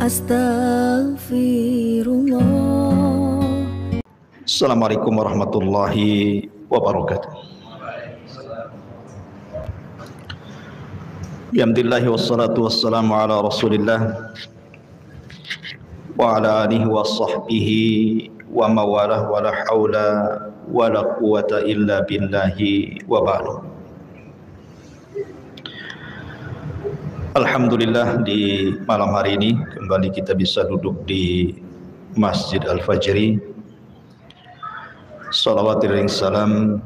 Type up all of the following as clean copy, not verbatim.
Astaghfirullah. Assalamualaikum warahmatullahi wabarakatuh. Alhamdulillah wassalatu wassalamu ala Rasulillah wa ala alihi wa sahbihi wa mawalah wa la hawla wa la quwata illa billahi wa ba'du. Alhamdulillah, di malam hari ini kembali kita bisa duduk di Masjid Al-Fajri. Salawat dan salam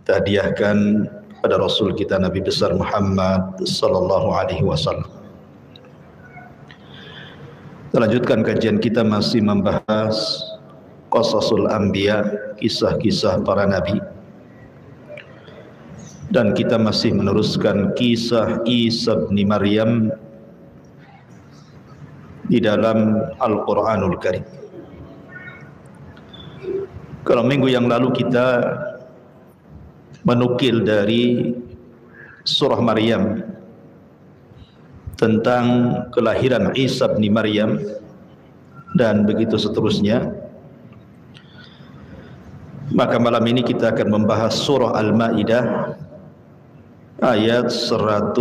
kita hadiahkan pada Rasul kita Nabi besar Muhammad sallallahu alaihi wasallam. Kita lanjutkan kajian kita masih membahas Qasasul Anbiya, kisah-kisah para nabi. Dan kita masih meneruskan kisah Isa bin Maryam di dalam Al-Quranul Karim. Kalau minggu yang lalu kita menukil dari surah Maryam tentang kelahiran Isa bin Maryam dan begitu seterusnya, maka malam ini kita akan membahas surah Al-Maidah ayat 110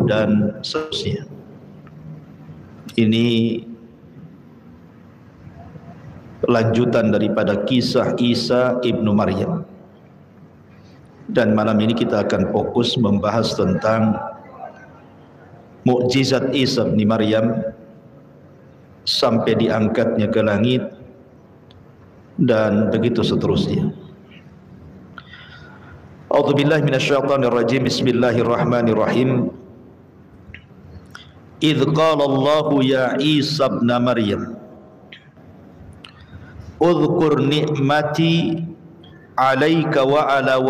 dan seterusnya. Ini lanjutan daripada kisah Isa ibnu Maryam. Dan malam ini kita akan fokus membahas tentang mukjizat Isa ibnu Maryam sampai diangkatnya ke langit dan begitu seterusnya. A'udzu billahi minasyaitonir rajim. Bismillahirrahmanirrahim. Idz qala Allahu ya Isa ibn Maryam udhkur ni'mati 'alaika wa ala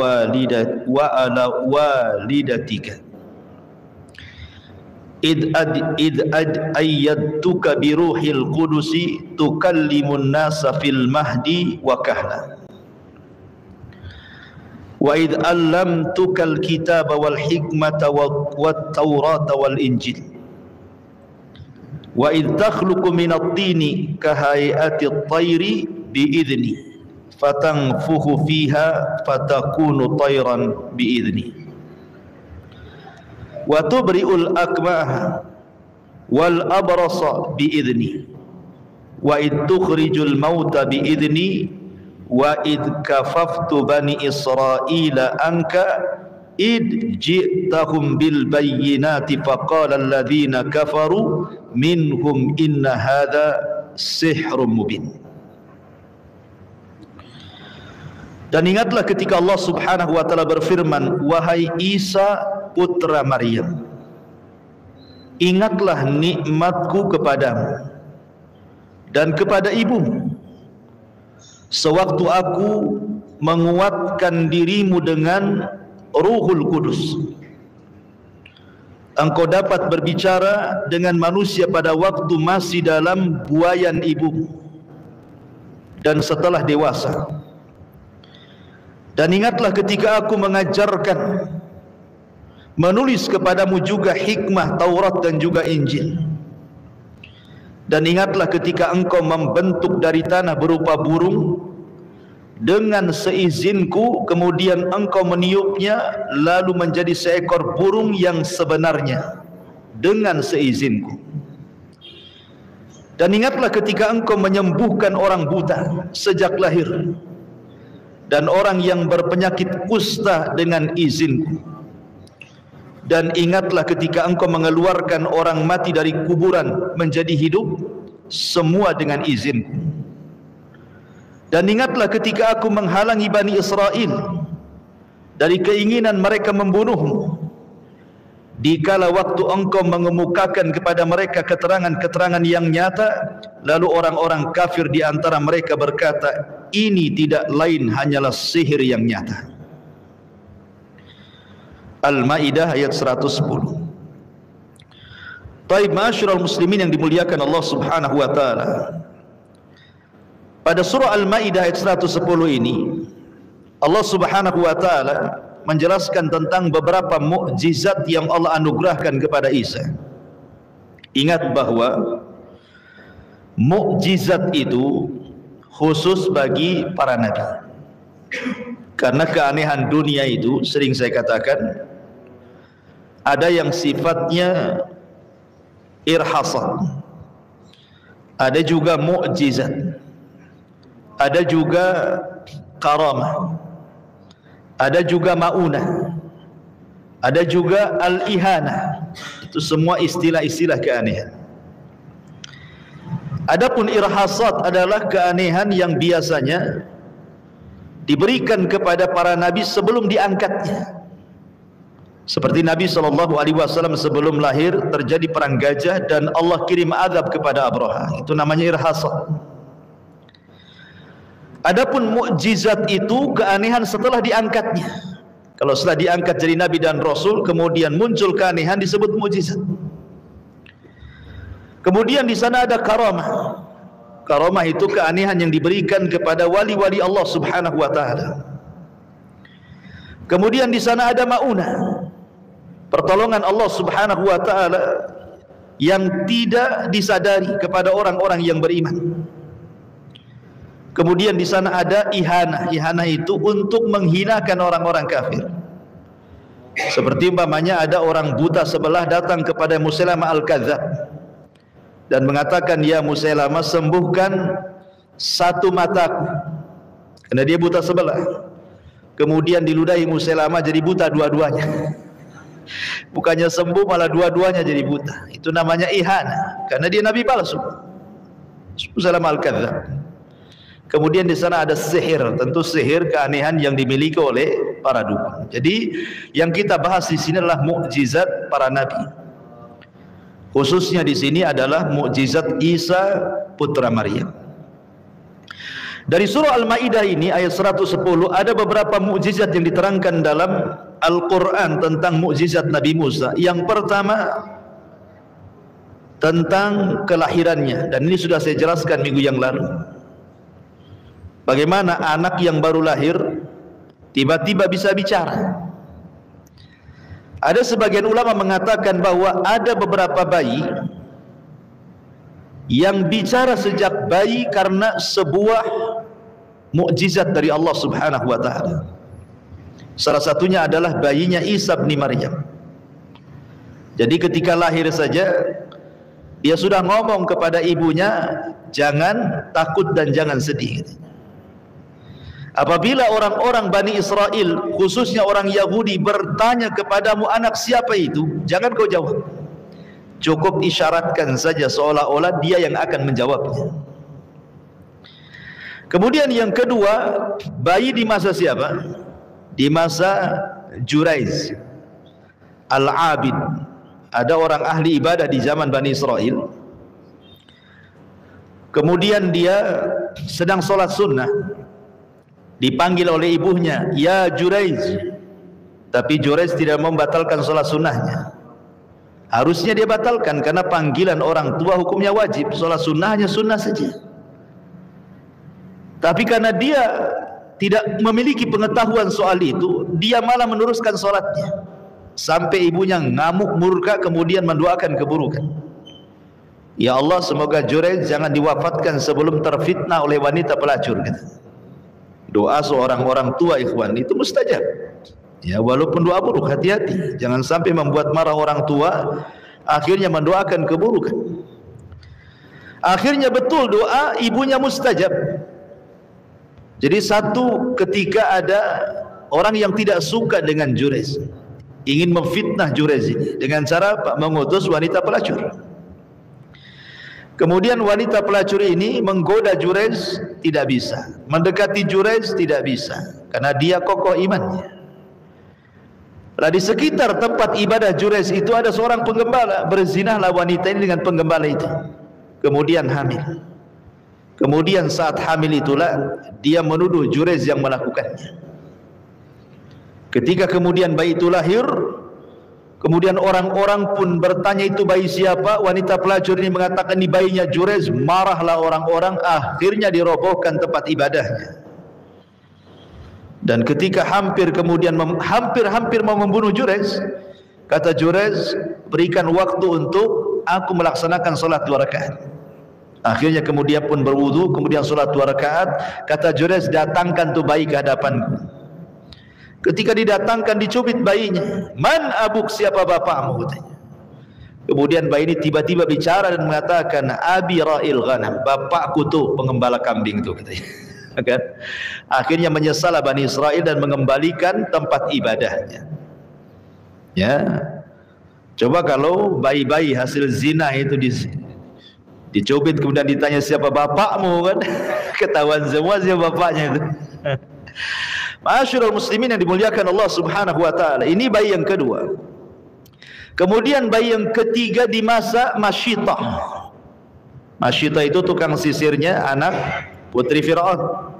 walidatika id ayyadtuka bi ruhil qudusi tukallimun nasa fil mahdi wa kahla wa id allamtukal kitaba wal hikmata wat taurata wal injil wa id takhluqu minat tini kahay'atit tayri biidni fatanfuhu fiha fatakunu tayran biidni wa tubri'ul akmaha wal abrasa biidni wa id tukhrijul mauta biidni wa id kafaftu bani Israila anka id ji'tahum bil bayyinati faqala alladhina kafaru minhum inna hadha sihrun mubin. Dan ingatlah ketika Allah subhanahu wa ta'ala berfirman, wahai Isa putra Maryam, ingatlah nikmatku kepadamu dan kepada ibumu sewaktu aku menguatkan dirimu dengan Ruhul Kudus. Engkau dapat berbicara dengan manusia pada waktu masih dalam buayan ibumu dan setelah dewasa. Dan ingatlah ketika aku mengajarkan, menulis kepadamu juga hikmah Taurat dan juga Injil. Dan ingatlah ketika engkau membentuk dari tanah berupa burung dengan seizinku, kemudian engkau meniupnya lalu menjadi seekor burung yang sebenarnya dengan seizinku. Dan ingatlah ketika engkau menyembuhkan orang buta sejak lahir dan orang yang berpenyakit kusta dengan izinku. Dan ingatlah ketika engkau mengeluarkan orang mati dari kuburan menjadi hidup, semua dengan izinku. Dan ingatlah ketika aku menghalangi Bani Israel dari keinginan mereka membunuhmu, dikala waktu engkau mengemukakan kepada mereka keterangan-keterangan yang nyata, lalu orang-orang kafir di antara mereka berkata, ini tidak lain hanyalah sihir yang nyata. Al-Maidah ayat 110. Taib ma'asyiral muslimin yang dimuliakan Allah subhanahu wa ta'ala, pada surah Al-Maidah ayat 110 ini Allah subhanahu wa ta'ala menjelaskan tentang beberapa mukjizat yang Allah anugerahkan kepada Isa. Ingat bahwa mukjizat itu khusus bagi para nabi. Karena keanehan dunia itu sering saya katakan, ada yang sifatnya irhasat, ada juga mukjizat, ada juga karamah, ada juga maunah, ada juga al-ihanah. Itu semua istilah-istilah keanehan. Adapun irhasat adalah keanehan yang biasanya diberikan kepada para nabi sebelum diangkatnya. Seperti Nabi SAW sebelum lahir terjadi perang gajah dan Allah kirim azab kepada Abraha. Itu namanya irhasat. Adapun mukjizat itu keanehan setelah diangkatnya. Kalau setelah diangkat jadi nabi dan rasul kemudian muncul keanehan disebut mukjizat. Kemudian di sana ada karamah. Karamah itu keanehan yang diberikan kepada wali-wali Allah Subhanahu wa taala. Kemudian di sana ada maunah. Pertolongan Allah Subhanahu wa taala yang tidak disadari kepada orang-orang yang beriman. Kemudian di sana ada ihanah. Ihanah itu untuk menghinakan orang-orang kafir. Seperti umpamanya ada orang buta sebelah datang kepada Musailamah al-Kadzdzab dan mengatakan, "Ya Musailamah, sembuhkan satu mataku." Karena dia buta sebelah. Kemudian diludahi Musailamah jadi buta dua-duanya. Bukannya sembuh malah dua-duanya jadi buta. Itu namanya ihanah. Karena dia nabi palsu. Musailamah al-Kadzdzab. Kemudian di sana ada sihir, tentu sihir keanehan yang dimiliki oleh para dukun. Jadi yang kita bahas di sini adalah mukjizat para nabi. Khususnya di sini adalah mukjizat Isa putra Maryam. Dari surah Al-Maidah ini ayat 110 ada beberapa mukjizat yang diterangkan dalam Al-Qur'an tentang mukjizat Nabi Musa. Yang pertama tentang kelahirannya, dan ini sudah saya jelaskan minggu yang lalu. Bagaimana anak yang baru lahir tiba-tiba bisa bicara. Ada sebagian ulama mengatakan bahwa ada beberapa bayi yang bicara sejak bayi karena sebuah mukjizat dari Allah Subhanahu wa taala. Salah satunya adalah bayinya Isa bin Maryam. Jadi ketika lahir saja dia sudah ngomong kepada ibunya, "Jangan takut dan jangan sedih." Apabila orang-orang Bani Israel, khususnya orang Yahudi, bertanya kepadamu, "Anak siapa itu?" jangan kau jawab. Cukup isyaratkan saja seolah-olah dia yang akan menjawabnya. Kemudian yang kedua, bayi di masa siapa? Di masa Juraiz Al-Abid. Ada orang ahli ibadah di zaman Bani Israel. Kemudian dia sedang sholat sunnah. Dipanggil oleh ibunya, "Ya Juraiz." Tapi Juraiz tidak membatalkan sholat sunnahnya. Harusnya dia batalkan karena panggilan orang tua hukumnya wajib. Sholat sunnahnya sunnah saja. Tapi karena dia tidak memiliki pengetahuan soal itu, dia malah meneruskan sholatnya. Sampai ibunya ngamuk murka kemudian mendoakan keburukan. "Ya Allah, semoga Juraiz jangan diwafatkan sebelum terfitnah oleh wanita pelacur." Doa seorang orang tua ikhwan itu mustajab. Ya, walaupun doa buruk, hati-hati, jangan sampai membuat marah orang tua akhirnya mendoakan keburukan. Akhirnya betul doa ibunya mustajab. Jadi satu ketika ada orang yang tidak suka dengan Juraiz, ingin memfitnah Juraiz ini dengan cara mengutus wanita pelacur. Kemudian wanita pelacur ini menggoda Juraiz, tidak bisa. Mendekati Juraiz, tidak bisa. Karena dia kokoh imannya. Lah di sekitar tempat ibadah Juraiz itu ada seorang penggembala. Berzinahlah wanita ini dengan penggembala itu. Kemudian hamil. Kemudian saat hamil itulah dia menuduh Juraiz yang melakukannya. Ketika kemudian bayi itu lahir, kemudian orang-orang pun bertanya itu bayi siapa. Wanita pelacur ini mengatakan ini bayinya Juraiz. Marahlah orang-orang, akhirnya dirobohkan tempat ibadahnya. Dan ketika hampir mau membunuh Juraiz, kata Juraiz, "Berikan waktu untuk aku melaksanakan sholat 2 rakaat." Akhirnya kemudian pun berwudu, kemudian solat 2 rakaat. Kata Jurayj, datangkan tu bayi ke hadapanku. Ketika didatangkan, dicubit bayinya. Man abuk, siapa bapakmu? Katanya. Kemudian bayi ini tiba-tiba bicara dan mengatakan, Abi ra'il ghanam, bapakku tu pengembala kambing tu, katanya. Kan? Akhirnya menyesalah Bani Israel dan mengembalikan tempat ibadahnya. Ya, coba kalau bayi-bayi hasil zina itu dicubit kemudian ditanya siapa bapakmu, kan? Ketahuan semua siapa bapaknya itu. Ma'asyiral muslimin yang dimuliakan Allah Subhanahu wa taala. Ini bayi yang kedua. Kemudian bayi yang ketiga di masa Masyitah. Masyitah itu tukang sisirnya anak putri Fir'aun.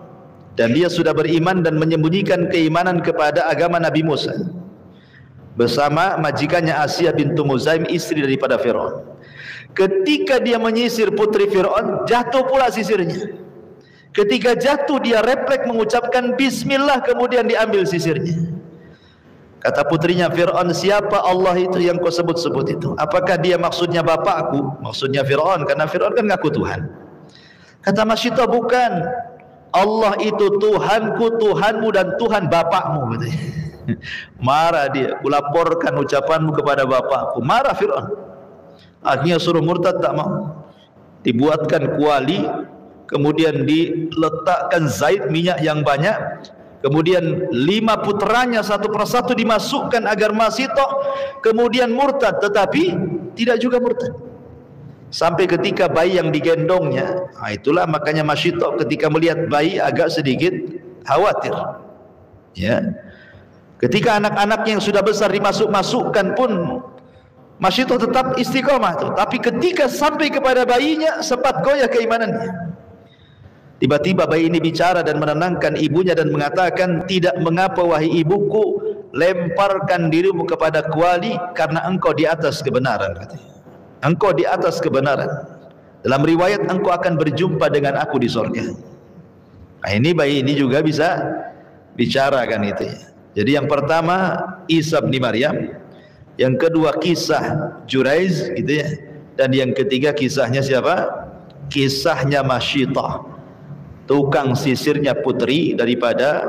Dan dia sudah beriman dan menyembunyikan keimanan kepada agama Nabi Musa bersama majikannya Asia bintu Muzaim, istri daripada Fir'aun. Ketika dia menyisir putri Fir'aun, jatuh pula sisirnya. Ketika jatuh, dia refleks mengucapkan bismillah, kemudian diambil sisirnya. Kata putrinya Fir'aun, siapa Allah itu yang kau sebut-sebut itu? Apakah dia maksudnya bapakku? Maksudnya Fir'aun, karena Fir'aun kan ngaku Tuhan. Kata Masyitah, bukan. Allah itu Tuhanku, Tuhanmu, dan Tuhan bapakmu. Marah dia, kulaporkan ucapanmu kepada bapakku. Marah Fir'aun. Akhirnya suruh murtad, tak mau. Dibuatkan kuali, kemudian diletakkan zait, minyak yang banyak. Kemudian 5 putranya satu persatu dimasukkan agar Masyitah kemudian murtad, tetapi tidak juga murtad. Sampai ketika bayi yang digendongnya, itulah makanya Masyitah ketika melihat bayi agak sedikit khawatir. Ya. Ketika anak-anaknya yang sudah besar dimasukkan pun Masyitah tetap istiqomah tuh. Tapi ketika sampai kepada bayinya, sempat goyah keimanannya. Tiba-tiba bayi ini bicara dan menenangkan ibunya dan mengatakan, tidak mengapa wahai ibuku, lemparkan dirimu kepada kuali karena engkau di atas kebenaran, katanya. Engkau di atas kebenaran. Dalam riwayat, engkau akan berjumpa dengan aku di surga. Nah, ini bayi ini juga bisa bicara, kan itu ya. Jadi yang pertama Isa bin Maryam, yang kedua kisah Jurayj, gitu ya. Dan yang ketiga kisahnya siapa? Kisahnya Masyitah, tukang sisirnya putri daripada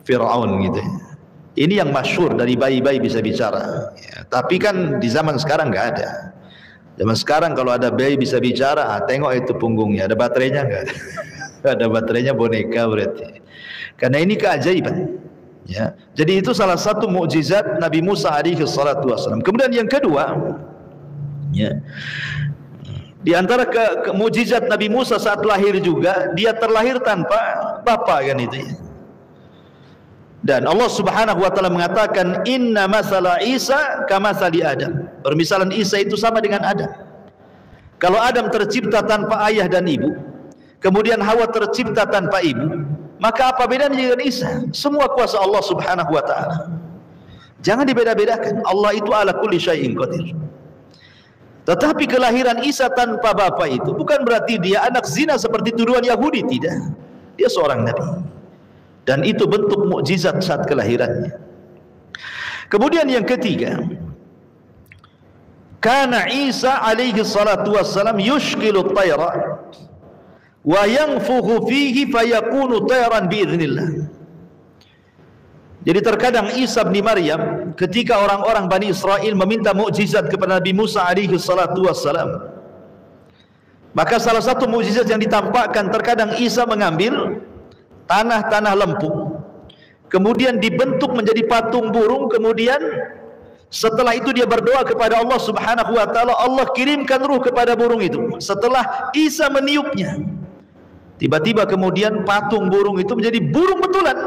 Fir'aun, gitu ya. Ini yang masyhur dari bayi-bayi bisa bicara ya. Tapi kan di zaman sekarang nggak ada. Zaman sekarang kalau ada bayi bisa bicara, tengok itu punggungnya, ada baterainya nggak? Ada baterainya, boneka berarti. Karena ini keajaiban. Ya, jadi itu salah satu mukjizat Nabi Musa alaihi salatu wasallam. Kemudian yang kedua, ya, di antara mukjizat Nabi Musa saat lahir juga, dia terlahir tanpa bapa, kan itu ya. Dan Allah Subhanahu wa taala mengatakan, inna masala Isa kamatsali Adam. Permisalan Isa itu sama dengan Adam. Kalau Adam tercipta tanpa ayah dan ibu, kemudian Hawa tercipta tanpa ibu, maka apa bedanya dengan Isa? Semua kuasa Allah Subhanahu wa taala. Jangan dibeda-bedakan. Allah itu ala kulli syai'in qadir. Tetapi kelahiran Isa tanpa bapa itu bukan berarti dia anak zina seperti tuduhan Yahudi, tidak. Dia seorang nabi. Dan itu bentuk mukjizat saat kelahirannya. Kemudian yang ketiga, kana Isa alaihi salatu wassalam yushkilu at-tayra wa yanfukhu fihi fayakunu tayran biiznillah. Jadi terkadang Isa bin Maryam, ketika orang-orang Bani Israel meminta mukjizat kepada Nabi Musa alaihi salatu wassalam, maka salah satu mukjizat yang ditampakkan, terkadang Isa mengambil tanah-tanah lempung, kemudian dibentuk menjadi patung burung, kemudian setelah itu dia berdoa kepada Allah Subhanahu wa taala, Allah kirimkan ruh kepada burung itu. Setelah Isa meniupnya, tiba-tiba kemudian patung burung itu menjadi burung betulan,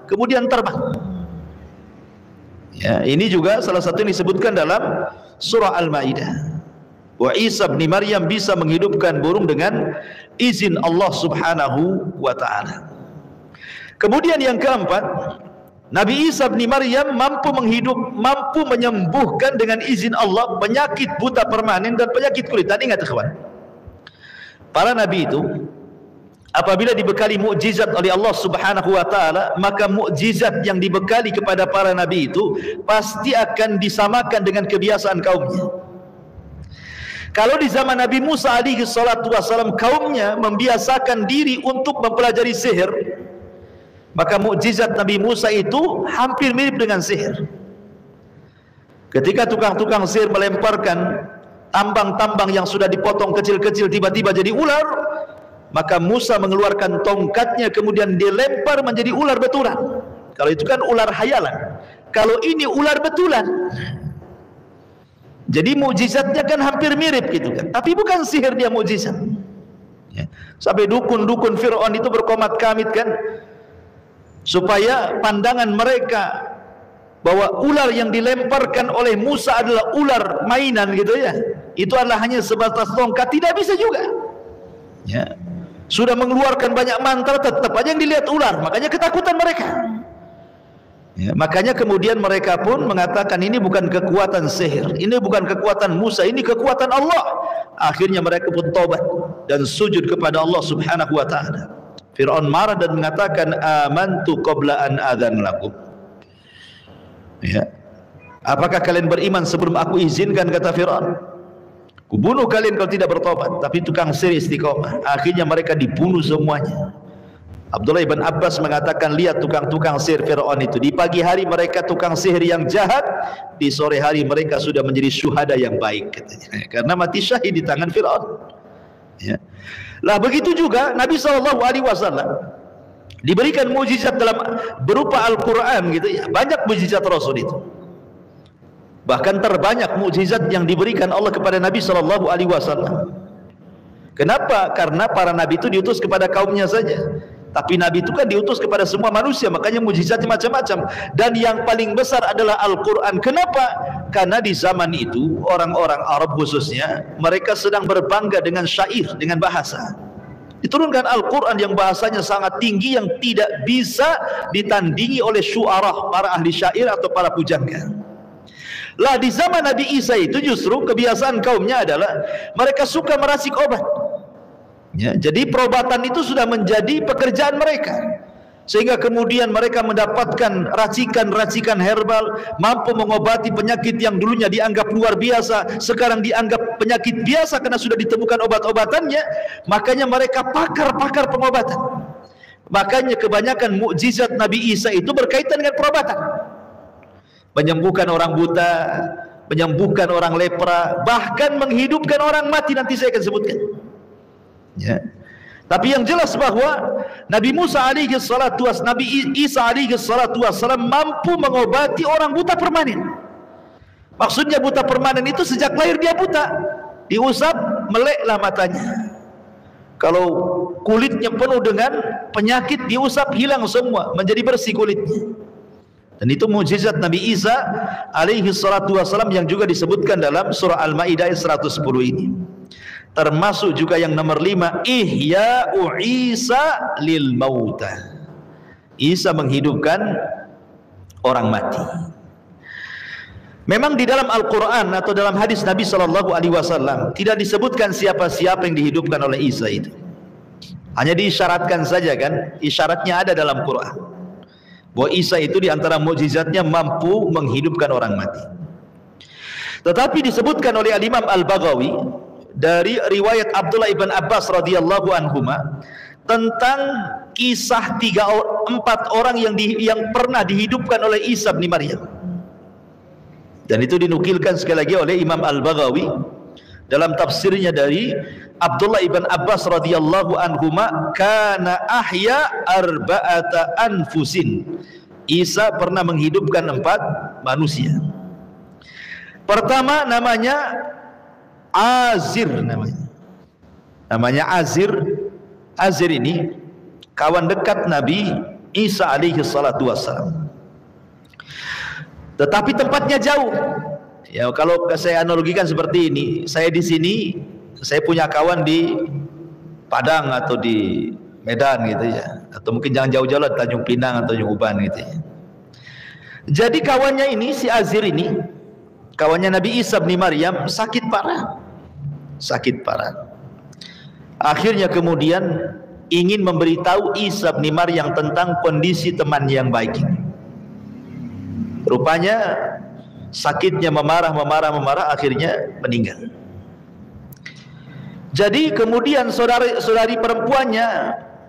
kemudian terbang. Ya, ini juga salah satu yang disebutkan dalam surah Al-Maidah. Wa Isa bin Maryam bisa menghidupkan burung dengan izin Allah Subhanahu wa taala. Kemudian yang keempat, Nabi Isa bin Maryam mampu menyembuhkan dengan izin Allah penyakit buta permanen dan penyakit kulit. Dan ingat kawan, para nabi itu apabila dibekali mukjizat oleh Allah Subhanahu wa taala, maka mukjizat yang dibekali kepada para nabi itu pasti akan disamakan dengan kebiasaan kaumnya. Kalau di zaman Nabi Musa alaihi salatu wasallam kaumnya membiasakan diri untuk mempelajari sihir, maka mukjizat Nabi Musa itu hampir mirip dengan sihir. Ketika tukang-tukang sihir melemparkan tambang-tambang yang sudah dipotong kecil-kecil tiba-tiba jadi ular, maka Musa mengeluarkan tongkatnya kemudian dilempar menjadi ular betulan. Kalau itu kan ular hayalan, kalau ini ular betulan. Jadi mukjizatnya kan hampir mirip gitu kan, tapi bukan sihir, dia mukjizat. Ya. Sampai dukun-dukun Fir'aun itu berkomat kamit kan, supaya pandangan mereka bahwa ular yang dilemparkan oleh Musa adalah ular mainan gitu ya, itu adalah hanya sebatas tongkat, tidak bisa juga. Ya. Sudah mengeluarkan banyak mantra, tetap aja yang dilihat ular, makanya ketakutan mereka. Ya, makanya kemudian mereka pun mengatakan ini bukan kekuatan sihir, ini bukan kekuatan Musa, ini kekuatan Allah. Akhirnya mereka pun taubat dan sujud kepada Allah Subhanahu wa taala. Fir'aun marah dan mengatakan amantu qabla an adzan lakum. Ya. Apakah kalian beriman sebelum aku izinkan, kata Fir'aun. Kubunuh kalian kalau tidak bertobat. Tapi tukang sihir istiqomah. Akhirnya mereka dibunuh semuanya. Abdullah ibn Abbas mengatakan, lihat tukang-tukang sihir Fir'aun itu, di pagi hari mereka tukang sihir yang jahat, di sore hari mereka sudah menjadi syuhada yang baik, katanya, karena mati syahid di tangan Fir'aun. Ya. Lah begitu juga Nabi SAW diberikan mukjizat dalam berupa Al-Quran gitu ya. Banyak mukjizat Rasul itu, bahkan terbanyak mukjizat yang diberikan Allah kepada Nabi SAW. Kenapa? Karena para nabi itu diutus kepada kaumnya saja, tapi Nabi itu kan diutus kepada semua manusia, makanya mukjizatnya macam-macam. Dan yang paling besar adalah Al-Quran. Kenapa? Karena di zaman itu orang-orang Arab khususnya, mereka sedang berbangga dengan syair, dengan bahasa. Diturunkan Al-Quran yang bahasanya sangat tinggi, yang tidak bisa ditandingi oleh syu'ara, para ahli syair atau para pujangga. Lah di zaman Nabi Isa itu justru kebiasaan kaumnya adalah mereka suka meracik obat. Ya, jadi perobatan itu sudah menjadi pekerjaan mereka, sehingga kemudian mereka mendapatkan racikan-racikan herbal mampu mengobati penyakit yang dulunya dianggap luar biasa, sekarang dianggap penyakit biasa karena sudah ditemukan obat-obatannya. Makanya mereka pakar-pakar pengobatan. Makanya kebanyakan mukjizat Nabi Isa itu berkaitan dengan perobatan, menyembuhkan orang buta, menyembuhkan orang lepra, bahkan menghidupkan orang mati. Nanti saya akan sebutkan. Ya. Tapi yang jelas bahwa Nabi Musa alaihi salatu was, Nabi Isa alaihi salatu wassalam mampu mengobati orang buta permanen. Maksudnya buta permanen itu sejak lahir dia buta, diusap meleklah matanya. Kalau kulitnya penuh dengan penyakit, diusap hilang semua, menjadi bersih kulitnya. Dan itu mukjizat Nabi Isa alaihi salatu wassalam yang juga disebutkan dalam surah Al-Maidah 110 ini. Termasuk juga yang nomor 5, Ihya'u Isa lil mauta. Isa menghidupkan orang mati. Memang di dalam Al-Quran atau dalam hadis Nabi SAW tidak disebutkan siapa-siapa yang dihidupkan oleh Isa itu. Hanya diisyaratkan saja kan, isyaratnya ada dalam Quran, bahwa Isa itu diantara mukjizatnya mampu menghidupkan orang mati. Tetapi disebutkan oleh Al-Imam Al-Baghawi dari riwayat Abdullah ibn Abbas radhiyallahu anhuma tentang kisah 4 orang yang pernah dihidupkan oleh Isa bin Maryam. Dan itu dinukilkan sekali lagi oleh Imam Al-Baghawi dalam tafsirnya dari Abdullah ibn Abbas radhiyallahu anhuma, kana ahya arba'ata anfusin. Isa pernah menghidupkan 4 manusia. Pertama namanya Azir, namanya Azir. Azir ini kawan dekat Nabi Isa alaihi salatu wassalam, tetapi tempatnya jauh. Ya, kalau saya analogikan seperti ini, saya di sini, saya punya kawan di Padang atau di Medan gitu ya, atau mungkin jangan jauh-jauh lah, Tanjung Pinang atau Tanjung Uban gitu ya. Jadi kawannya ini, si Azir ini, kawannya Nabi Isa bin Maryam, sakit parah. Akhirnya kemudian ingin memberitahu Isa bin Maryam tentang kondisi teman yang baik ini. Rupanya sakitnya memarah, akhirnya meninggal. Jadi kemudian saudari perempuannya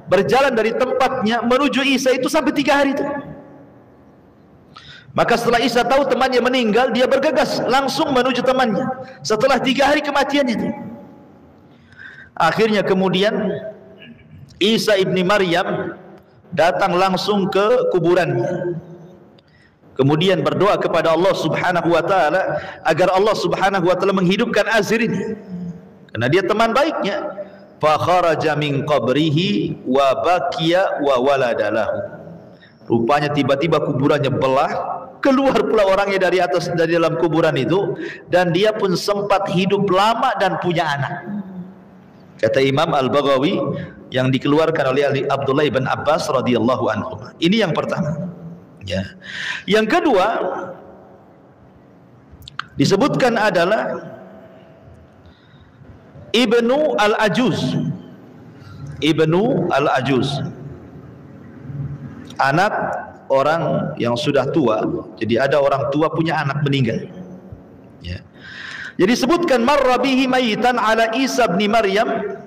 berjalan dari tempatnya menuju Isa itu sampai 3 hari itu. Maka setelah Isa tahu temannya meninggal, dia bergegas langsung menuju temannya. Setelah 3 hari kematiannya itu, akhirnya kemudian Isa ibni Maryam datang langsung ke kuburannya. Kemudian berdoa kepada Allah Subhanahu wa taala agar Allah Subhanahu wa taala menghidupkan Azir ini. Karena dia teman baiknya. Fa kharaja min qabrihi wa baqiya wa waladalahu. Rupanya tiba-tiba kuburannya belah, keluar pula orangnya dari dalam kuburan itu, dan dia pun sempat hidup lama dan punya anak. Kata Imam Al-Baghawi yang dikeluarkan oleh Abdullah ibn Abbas radhiyallahu anhu. Ini yang pertama. Ya. Yang kedua disebutkan adalah Ibnu Al-Ajuz. Ibnu Al-Ajuz, anak orang yang sudah tua. Jadi ada orang tua punya anak meninggal, ya. Jadi sebutkan marra bihi mayitan ala Isa bin Maryam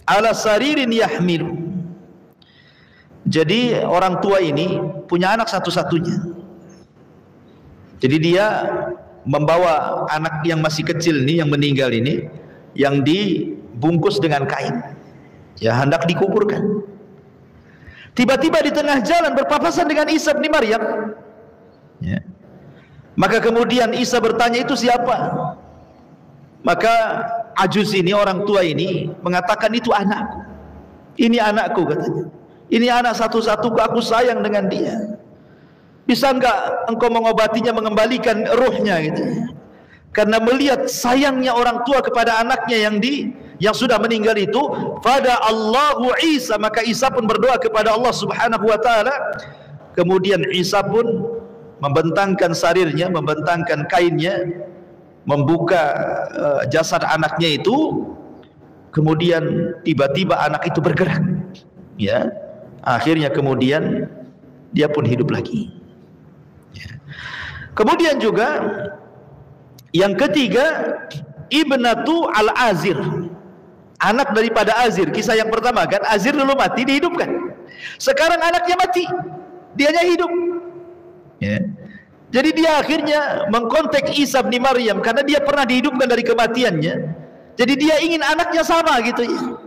ala saririn yahmilu. Jadi orang tua ini punya anak satu-satunya. Jadi dia membawa anak yang masih kecil ini, yang meninggal ini, yang dibungkus dengan kain, ya, hendak dikuburkan. Tiba-tiba di tengah jalan berpapasan dengan Isa bin Maryam, ya. Maka kemudian Isa bertanya, itu siapa? Maka Ajuz ini, orang tua ini, mengatakan, itu anakku. Ini anakku, katanya. Ini anak satu-satuku, aku sayang dengan dia. Bisa enggak engkau mengobatinya, mengembalikan ruhnya, gitu. Karena melihat sayangnya orang tua kepada anaknya yang sudah meninggal itu, pada Allahu Isa, maka Isa pun berdoa kepada Allah Subhanahu wa taala. Kemudian Isa pun membentangkan sarirnya, membentangkan kainnya, membuka jasad anaknya itu. Kemudian tiba-tiba anak itu bergerak, ya. Akhirnya kemudian dia pun hidup lagi, ya. Kemudian juga yang ketiga, Ibnatu Al-Azir, anak daripada Azir. Kisah yang pertama kan, Azir dulu mati, dihidupkan. Sekarang anaknya mati, dianya hidup, ya. Jadi dia akhirnya mengkontak Isa bin Maryam karena dia pernah dihidupkan dari kematiannya. Jadi dia ingin anaknya sama gitu, ya.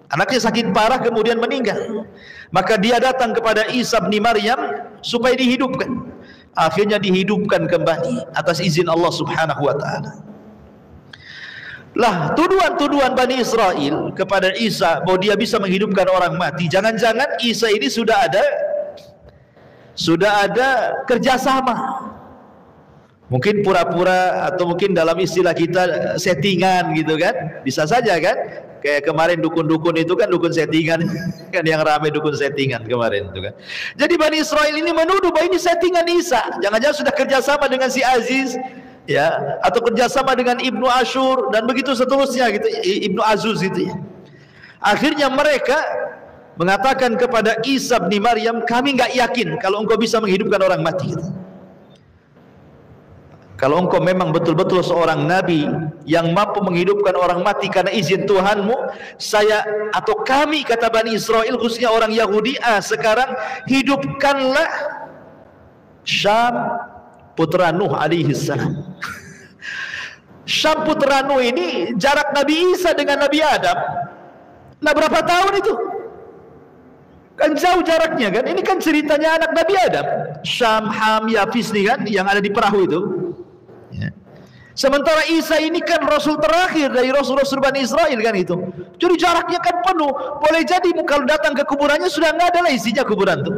Anaknya sakit parah kemudian meninggal. Maka dia datang kepada Isa bin Maryam supaya dihidupkan. Akhirnya dihidupkan kembali atas izin Allah Subhanahu wa taala. Lah, tuduhan-tuduhan Bani Israel kepada Isa bahwa dia bisa menghidupkan orang mati, jangan-jangan Isa ini sudah ada kerjasama. Mungkin pura-pura, atau mungkin dalam istilah kita settingan gitu kan. Bisa saja kan. Kayak kemarin dukun-dukun itu kan dukun settingan kan, yang ramai dukun settingan kemarin itu kan. Jadi Bani Israel ini menuduh bahwa ini settingan Isa. Jangan-jangan sudah kerjasama dengan si Aziz, ya, atau kerjasama dengan Ibnu Ashur dan begitu seterusnya gitu, Ibnu Azuz itu, ya. Akhirnya mereka mengatakan kepada Isa bin Maryam, kami nggak yakin kalau engkau bisa menghidupkan orang mati gitu. Kalau engkau memang betul-betul seorang nabi yang mampu menghidupkan orang mati karena izin Tuhanmu, saya atau kami, kata Bani Israel, khususnya orang Yahudi, sekarang hidupkanlah Syam putra Nuh alaihi salam. Syam putra Nuh ini jarak Nabi Isa dengan Nabi Adam, nah berapa tahun itu? Kan jauh jaraknya kan. Ini kan ceritanya anak Nabi Adam, Syam, Ham, Yafis nih kan, yang ada di perahu itu, ya. Sementara Isa ini kan Rasul terakhir dari Rasul-Rasul Bani Israel kan itu. Jadi jaraknya kan penuh. Boleh jadi kalau datang ke kuburannya sudah nggak ada lah isinya kuburan itu.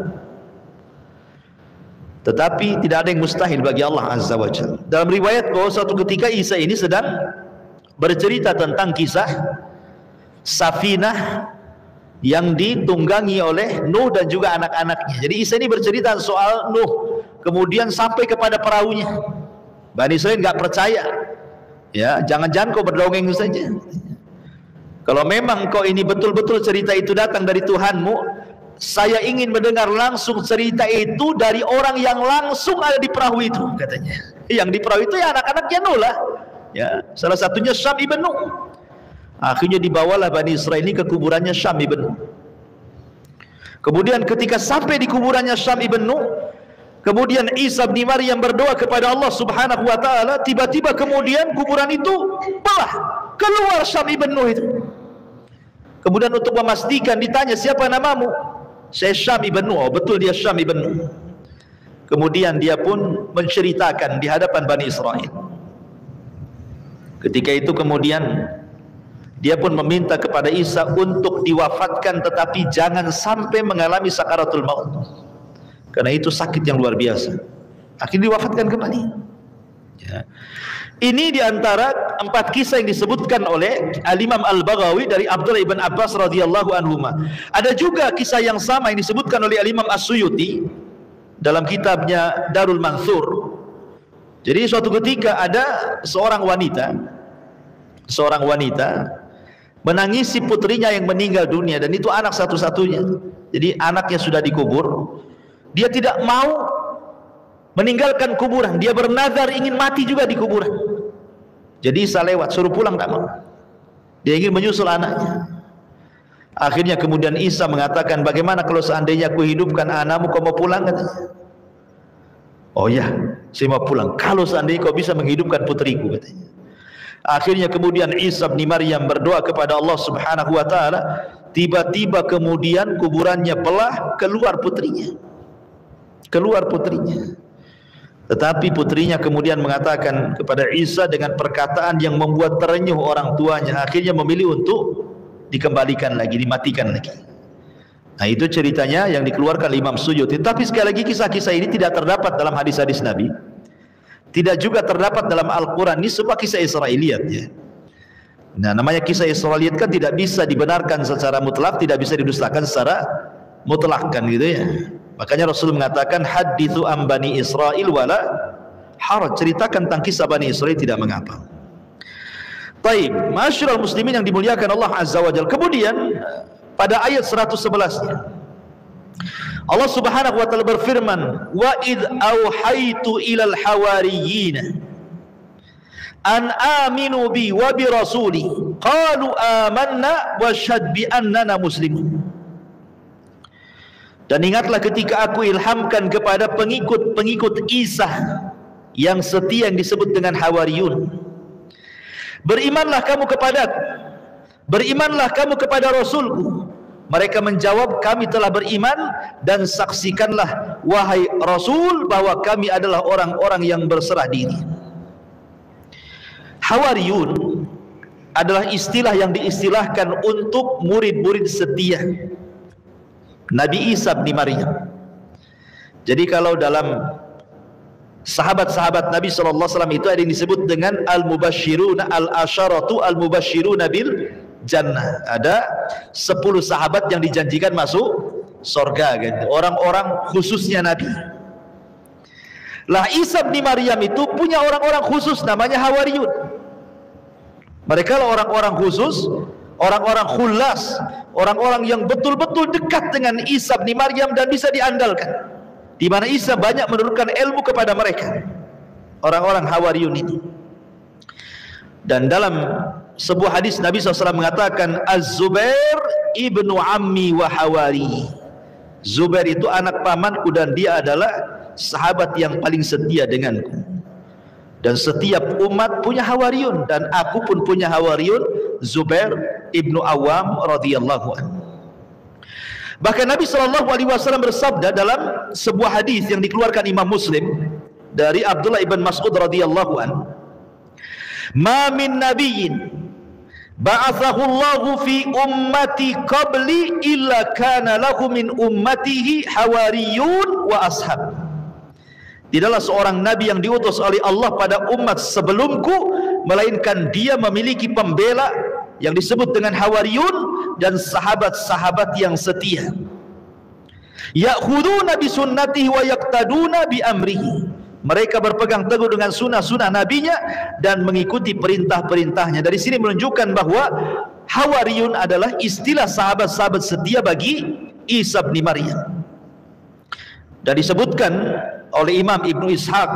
Tetapi tidak ada yang mustahil bagi Allah Azza wa Jalla. Dalam riwayat bahwa suatu ketika Isa ini sedang bercerita tentang kisah Safinah yang ditunggangi oleh Nuh dan juga anak-anaknya. Jadi Isa ini bercerita soal Nuh, kemudian sampai kepada perahunya. Bani Israel nggak percaya, ya, jangan-jangan kau berdongeng saja. Kalau memang kau ini betul-betul cerita itu datang dari Tuhanmu, saya ingin mendengar langsung cerita itu dari orang yang langsung ada di perahu itu, katanya. Yang di perahu itu ya anak-anaknya Nuh lah, ya, salah satunya Syam ibn Nuh. Akhirnya dibawalah Bani Israil ini ke kuburannya Syam ibn Nuh. Kemudian ketika sampai di kuburannya Syam ibn Nuh, kemudian Isa bin Maryam berdoa kepada Allah Subhanahu wa taala, tiba-tiba kemudian kuburan itu belah, keluar Syam ibn Nuh itu. Kemudian untuk memastikan ditanya, siapa namamu? Saya Syam ibn Nuh. Oh, betul dia Syam ibn Nuh. Kemudian dia pun menceritakan di hadapan Bani Israil. Ketika itu kemudian dia pun meminta kepada Isa untuk diwafatkan, tetapi jangan sampai mengalami sakaratul maut, karena itu sakit yang luar biasa. Akhirnya diwafatkan kembali. Ya. Ini diantara 4 kisah yang disebutkan oleh Al-Imam Al-Baghawi dari Abdullah ibn Abbas radhiyallahu anhuma. Ada juga kisah yang sama yang disebutkan oleh Al-Imam As-Suyuti dalam kitabnya Darul Manthur. Jadi suatu ketika ada seorang wanita menangisi putrinya yang meninggal dunia, dan itu anak satu-satunya. Jadi anaknya sudah dikubur, dia tidak mau meninggalkan kuburan, dia bernazar ingin mati juga di kuburan. Jadi Isa lewat, suruh pulang, tak mau. Dia ingin menyusul anaknya. Akhirnya kemudian Isa mengatakan, bagaimana kalau seandainya aku hidupkan anakmu, kau mau pulang? Katanya. Oh ya, saya mau pulang kalau seandainya kau bisa menghidupkan putriku, katanya. Akhirnya kemudian Isa bin Maryam berdoa kepada Allah Subhanahu wa taala, tiba-tiba kemudian kuburannya belah, keluar putrinya. Tetapi putrinya kemudian mengatakan kepada Isa dengan perkataan yang membuat terenyuh orang tuanya, akhirnya memilih untuk dikembalikan lagi, dimatikan lagi. Nah, itu ceritanya yang dikeluarkan Imam Suyuti. Tapi sekali lagi kisah-kisah ini tidak terdapat dalam hadis-hadis Nabi, tidak juga terdapat dalam Al-Quran. Ini semua kisah Israiliyat, ya. Nah, namanya kisah Israiliyat kan tidak bisa dibenarkan secara mutlak, tidak bisa didustakan secara mutlak, kan gitu ya. Makanya Rasul mengatakan, hadithu am Bani Israil wala haraj, ceritakan tentang kisah Bani Israil, tidak mengapa. Taib, masyarul muslimin yang dimuliakan Allah Azza wa Jalla. Kemudian pada ayat 111-nya Allah Subhanahu wa taala berfirman, wa id auhaitu ilal hawariyyin an aminu bi wa bi rasuli qalu amanna wa syhad bi annana muslimun. Dan ingatlah ketika aku ilhamkan kepada pengikut-pengikut Isa yang setia, yang disebut dengan Hawariyun, berimanlah kamu kepadaku, berimanlah kamu kepada Rasulku. Mereka menjawab, kami telah beriman, dan saksikanlah wahai Rasul bahwa kami adalah orang-orang yang berserah diri. Hawariyun adalah istilah yang diistilahkan untuk murid-murid setia Nabi Isa bin Maryam. Jadi kalau dalam sahabat-sahabat Nabi SAW itu ada yang disebut dengan al-mubashiruna, al-asharatu al-mubashiruna bil jannah. Ada 10 sahabat yang dijanjikan masuk surga, gitu. Orang-orang khususnya Nabi. Lah Isa bin Maryam itu punya orang-orang khusus namanya Hawariyun. Mereka lah orang-orang khusus, orang-orang khulas, orang-orang yang betul-betul dekat dengan Isa bin Maryam dan bisa diandalkan, di mana Isa banyak menurunkan ilmu kepada mereka, orang-orang Hawariyun ini. Dan dalam sebuah hadis Nabi SAW mengatakan, Az-Zubair ibnu ammi wa hawari. Zubair itu anak pamanku dan dia adalah sahabat yang paling setia denganku. Dan setiap umat punya Hawariyun, dan aku pun punya Hawariyun, Zubair ibnu Awam radhiyallahu anhu. Bahkan Nabi SAW bersabda dalam sebuah hadis yang dikeluarkan Imam Muslim dari Abdullah ibn Mas'ud radhiyallahu anhu, ma min nabiyyin ba'athahu Allahu fi ummati qabli illa kana lahu min ummatihi hawariyun wa ashab. Tidaklah seorang nabi yang diutus oleh Allah pada umat sebelumku, melainkan dia memiliki pembela yang disebut dengan Hawariyun dan sahabat-sahabat yang setia. Ya'khuduna bi sunnatihi wa yaqtaduna bi amrihi. Mereka berpegang teguh dengan sunnah-sunnah nabinya dan mengikuti perintah-perintahnya. Dari sini menunjukkan bahwa Hawariyun adalah istilah sahabat-sahabat setia bagi Isa bin Maryam. Dan disebutkan oleh Imam Ibnu Ishaq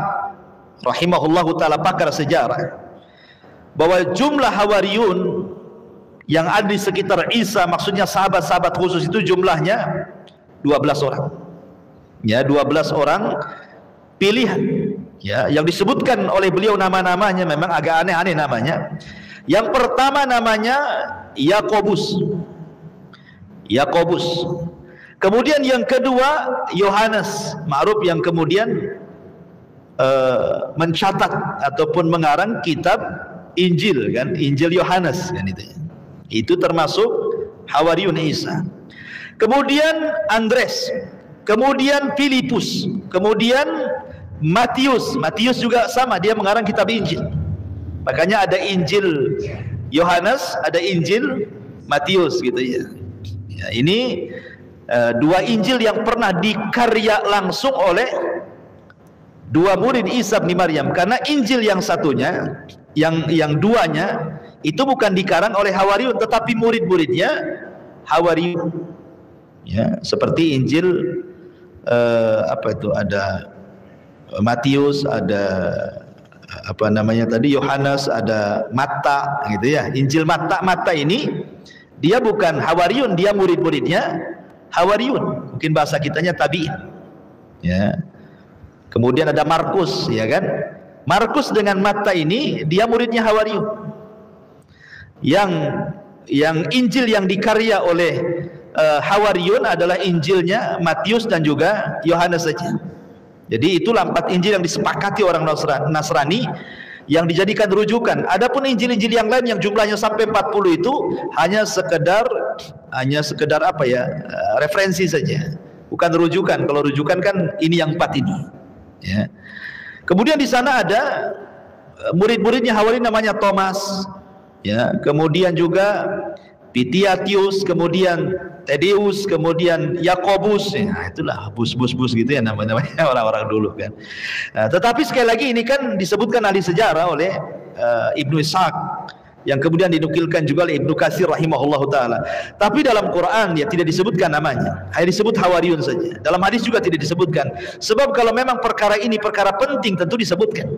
rahimahullahu ta'ala, pakar sejarah, bahwa jumlah Hawariyun yang ada di sekitar Isa, maksudnya sahabat-sahabat khusus itu jumlahnya 12 orang. Ya, 12 orang pilihan. Ya, yang disebutkan oleh beliau nama-namanya memang agak aneh-aneh namanya. Yang pertama namanya Yakobus. Yakobus. Kemudian yang kedua Yohanes, ma'ruf yang kemudian mencatat ataupun mengarang kitab Injil kan, Injil Yohanes kan itu. Itu termasuk Hawariyun Isa. Kemudian Andres, kemudian Filipus, kemudian Matius. Matius juga sama, dia mengarang kitab Injil. Makanya ada Injil Yohanes, ada Injil Matius gitu ya. Ya, ini dua Injil yang pernah dikarya langsung oleh dua murid Isa bin Maryam. Karena Injil yang satunya, yang duanya itu bukan dikarang oleh Hawariyun, tetapi murid-muridnya Hawariyun. Ya, seperti Injil apa itu, ada Matius, ada apa namanya tadi, Yohanes, ada Matta gitu ya. Injil Matta ini dia bukan Hawariyun, dia murid-muridnya Hawariyun. Mungkin bahasa kitanya tabi'in. Ya. Kemudian ada Markus, ya kan? Markus dengan Matta ini dia muridnya Hawariyun. Yang Injil yang dikarya oleh Hawariyun adalah Injilnya Matius dan juga Yohanes saja. Jadi itulah 4 Injil yang disepakati orang Nasrani yang dijadikan rujukan. Adapun Injil-Injil yang lain yang jumlahnya sampai 40 itu hanya sekedar apa ya, referensi saja, bukan rujukan. Kalau rujukan kan ini yang 4 ini. Ya. Kemudian di sana ada murid-muridnya Hawariyun namanya Thomas. Ya, kemudian juga Pitiatius, kemudian Tadeus, kemudian Yakobus. Ya, itulah bus gitu ya namanya orang-orang dulu kan. Nah, tetapi sekali lagi ini kan disebutkan ahli sejarah oleh Ibnu Ishaq, yang kemudian dinukilkan juga oleh Ibnu Katsir rahimahullahu taala. Tapi dalam Quran ya tidak disebutkan namanya, hanya disebut Hawariyun saja. Dalam hadis juga tidak disebutkan. Sebab kalau memang perkara ini perkara penting tentu disebutkan.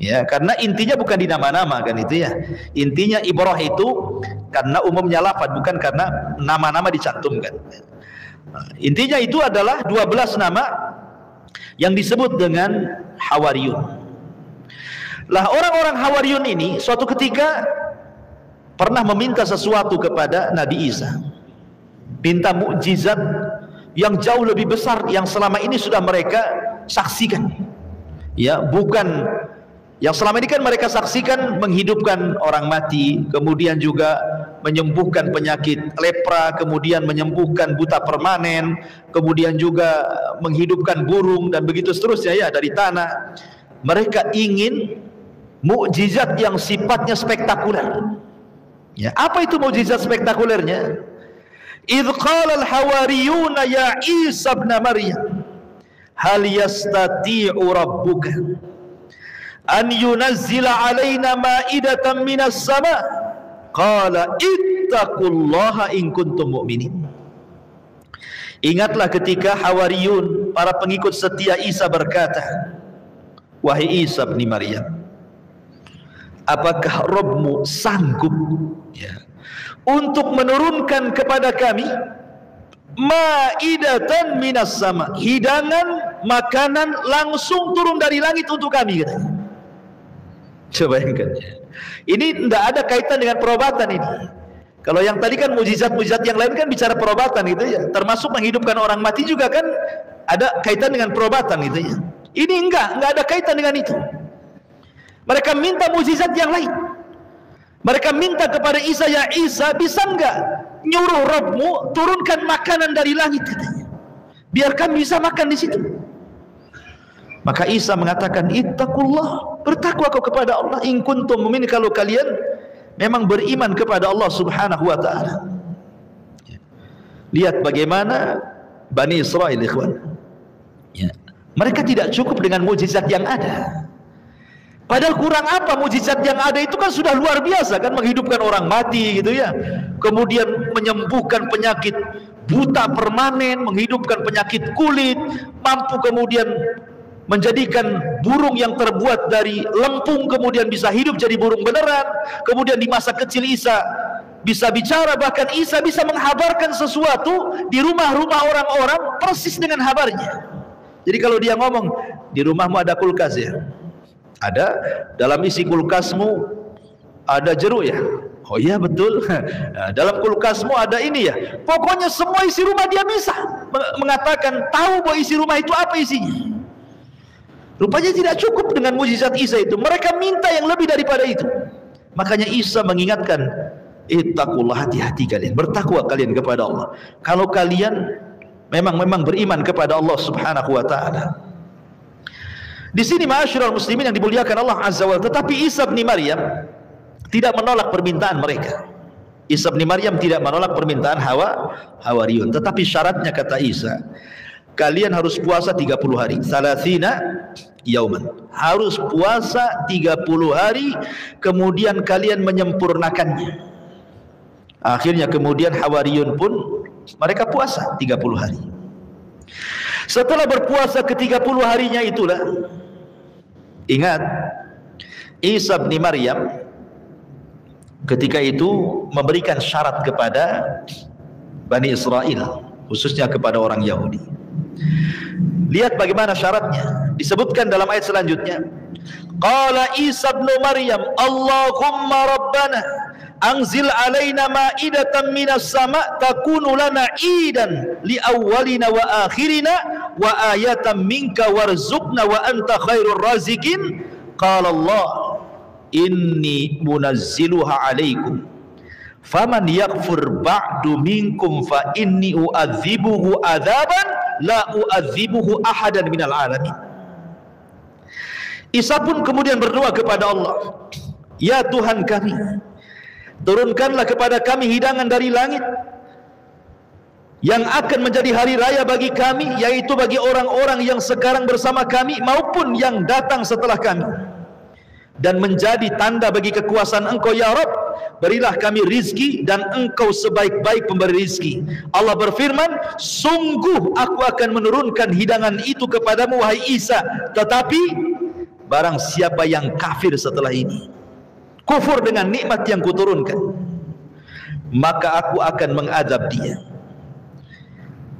Ya, karena intinya bukan di nama-nama kan itu ya. Intinya ibrah itu karena umumnya lafaz, bukan karena nama-nama dicantumkan. Nah, intinya itu adalah 12 nama yang disebut dengan Hawariyun. Lah orang-orang Hawariyun ini suatu ketika pernah meminta sesuatu kepada Nabi Isa. Minta mukjizat yang jauh lebih besar yang selama ini sudah mereka saksikan. Ya, bukan yang selama ini kan mereka saksikan menghidupkan orang mati, kemudian juga menyembuhkan penyakit lepra, kemudian menyembuhkan buta permanen, kemudian juga menghidupkan burung dan begitu seterusnya ya dari tanah. Mereka ingin mukjizat yang sifatnya spektakuler. Ya, apa itu mukjizat spektakulernya? Idz qala al-hawariyuna ya Isa ibn Maryam hal yastati'u rabbuka an yunazzila alaina ma'idatan minas sama, qala ittaqullaha in kuntum mu'minin. Ingatlah ketika Hawariyun, para pengikut setia Isa berkata, wahai Isa bin Maryam, apakah Rabbmu sanggup ya, untuk menurunkan kepada kami ma'idatan minas sama, hidangan makanan langsung turun dari langit untuk kami, katanya. Coba bayangkan, ini tidak ada kaitan dengan perobatan ini. Kalau yang tadi kan mujizat-mujizat yang lain kan bicara perobatan gitu ya, termasuk menghidupkan orang mati juga kan ada kaitan dengan perobatan gitu ya. Ini enggak ada kaitan dengan itu. Mereka minta mujizat yang lain. Mereka minta kepada Isa, ya Isa, bisa enggak nyuruh Rabbmu turunkan makanan dari langit, katanya, biar kami bisa makan di situ. Maka Isa mengatakan, ittaqullah, bertakwa kau kepada Allah, in kuntum mu'minin, kalau kalian memang beriman kepada Allah Subhanahu wa taala. Lihat bagaimana Bani Israil, ikhwan. Ya. Mereka tidak cukup dengan mukjizat yang ada. Padahal kurang apa, mukjizat yang ada itu kan sudah luar biasa kan, menghidupkan orang mati gitu ya. Kemudian menyembuhkan penyakit buta permanen, menghidupkan penyakit kulit, mampu kemudian menjadikan burung yang terbuat dari lempung kemudian bisa hidup jadi burung beneran. Kemudian di masa kecil Isa bisa bicara, bahkan Isa bisa menghabarkan sesuatu di rumah-rumah orang-orang persis dengan habarnya. Jadi kalau dia ngomong, di rumahmu ada kulkas ya? Ada. Dalam isi kulkasmu ada jeruk ya? Oh iya betul. Nah, dalam kulkasmu ada ini ya? Pokoknya semua isi rumah dia bisa mengatakan, tahu bahwa isi rumah itu apa isinya. Rupanya tidak cukup dengan mujizat Isa itu. Mereka minta yang lebih daripada itu. Makanya Isa mengingatkan, ittaqullah, hati-hati kalian, bertakwa kalian kepada Allah. Kalau kalian memang beriman kepada Allah Subhanahu wa taala. Di sini ma'asyiral muslimin yang dimuliakan Allah Azza wa Jalla, tetapi Isa bin Maryam tidak menolak permintaan mereka. Isa bin Maryam tidak menolak permintaan Hawariyun, tetapi syaratnya kata Isa, kalian harus puasa 30 hari, 30 yauman. Harus puasa 30 hari, kemudian kalian menyempurnakannya. Akhirnya kemudian Hawariyun pun mereka puasa 30 hari. Setelah berpuasa ke 30 harinya itulah, ingat, Isa bin Maryam ketika itu memberikan syarat kepada Bani Israel, khususnya kepada orang Yahudi. Lihat bagaimana syaratnya, disebutkan dalam ayat selanjutnya. Qala Isa bin Maryam, Allahumma rabbana anzil alaina ma'idatan minas sama' takunu lana idan li awwalina wa akhirina wa ayatan minka warzuqna wa anta khairur razikin. Qala Allah, inni munazziluha alaikum faman yakfur ba'du minkum fa inni u'adzibuhu adzaban la u'adzibuhu ahadan minal alamin. Isa pun kemudian berdoa kepada Allah, ya Tuhan kami, turunkanlah kepada kami hidangan dari langit yang akan menjadi hari raya bagi kami, yaitu bagi orang-orang yang sekarang bersama kami maupun yang datang setelah kami, dan menjadi tanda bagi kekuasaan Engkau ya Rabb. Berilah kami rizki dan Engkau sebaik-baik pemberi rizki. Allah berfirman, sungguh aku akan menurunkan hidangan itu kepadamu wahai Isa, tetapi barang siapa yang kafir setelah ini, kufur dengan nikmat yang kuturunkan, maka aku akan mengazab dia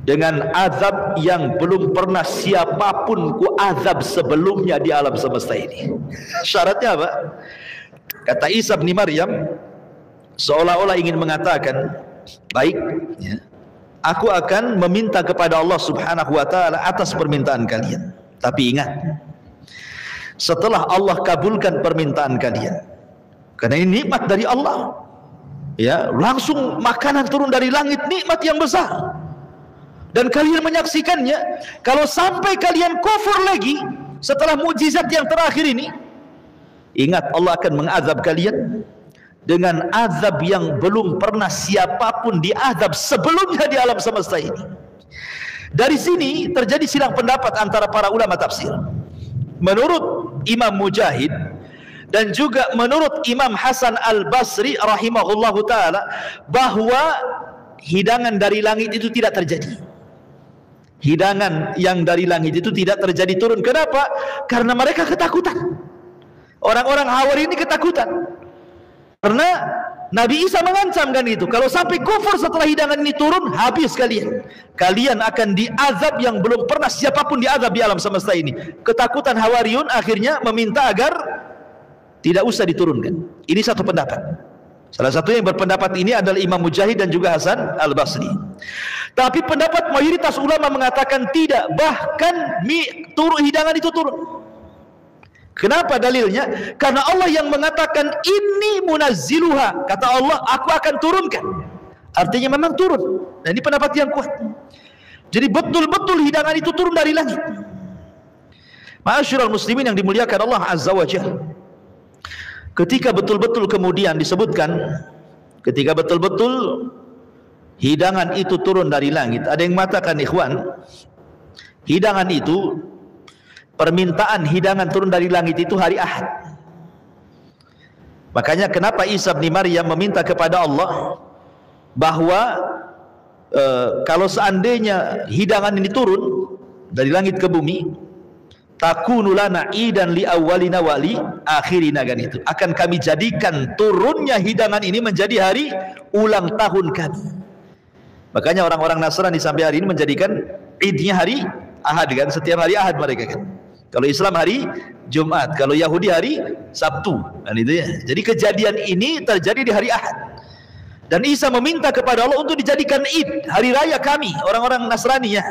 dengan azab yang belum pernah siapapun kuazab sebelumnya di alam semesta ini. Syaratnya apa? Kata Isa bin Maryam, seolah-olah ingin mengatakan, baik ya, aku akan meminta kepada Allah Subhanahu wa taala atas permintaan kalian. Tapi ingat, setelah Allah kabulkan permintaan kalian, karena ini nikmat dari Allah, ya, langsung makanan turun dari langit, nikmat yang besar, dan kalian menyaksikannya. Kalau sampai kalian kufur lagi setelah mukjizat yang terakhir ini, ingat, Allah akan mengazab kalian dengan azab yang belum pernah siapapun diazab sebelumnya di alam semesta ini. Dari sini terjadi silang pendapat antara para ulama tafsir. Menurut Imam Mujahid dan juga menurut Imam Hasan Al-Basri rahimahullahu ta'ala, bahwa hidangan dari langit itu tidak terjadi. Hidangan yang dari langit itu tidak terjadi turun. Kenapa? Karena mereka ketakutan. Orang-orang Hawari ini ketakutan. Karena Nabi Isa mengancam kan itu, kalau sampai kufur setelah hidangan ini turun, habis kalian. Kalian akan diazab yang belum pernah siapapun diazab di alam semesta ini. Ketakutan Hawariyun akhirnya meminta agar tidak usah diturunkan. Ini satu pendapat. Salah satu yang berpendapat ini adalah Imam Mujahid dan juga Hasan Al-Basri. Tapi pendapat mayoritas ulama mengatakan tidak, bahkan hidangan itu turun. Kenapa dalilnya? Karena Allah yang mengatakan inni munazziluha, kata Allah, aku akan turunkan. Artinya memang turun. Dan ini pendapat yang kuat. Jadi betul-betul hidangan itu turun dari langit. Ma'asyiral muslimin yang dimuliakan Allah Azza wa Jalla, ketika betul-betul kemudian disebutkan, ketika betul-betul hidangan itu turun dari langit, ada yang mengatakan, ikhwan, hidangan itu, permintaan hidangan turun dari langit itu hari Ahad. Makanya kenapa Isa bin Maryam meminta kepada Allah bahwa kalau seandainya hidangan ini turun dari langit ke bumi, takunu lana idan li awwalina wa li akhirina, kan itu. Akan kami jadikan turunnya hidangan ini menjadi hari ulang tahun kami. Makanya orang-orang Nasrani sampai hari ini menjadikan idnya hari Ahad, kan? Setiap hari Ahad mereka, kan. Kalau Islam hari Jumat, kalau Yahudi hari Sabtu, kan itu ya. Jadi kejadian ini terjadi di hari Ahad. Dan Isa meminta kepada Allah untuk dijadikan id, hari raya kami, orang-orang Nasrani, ya.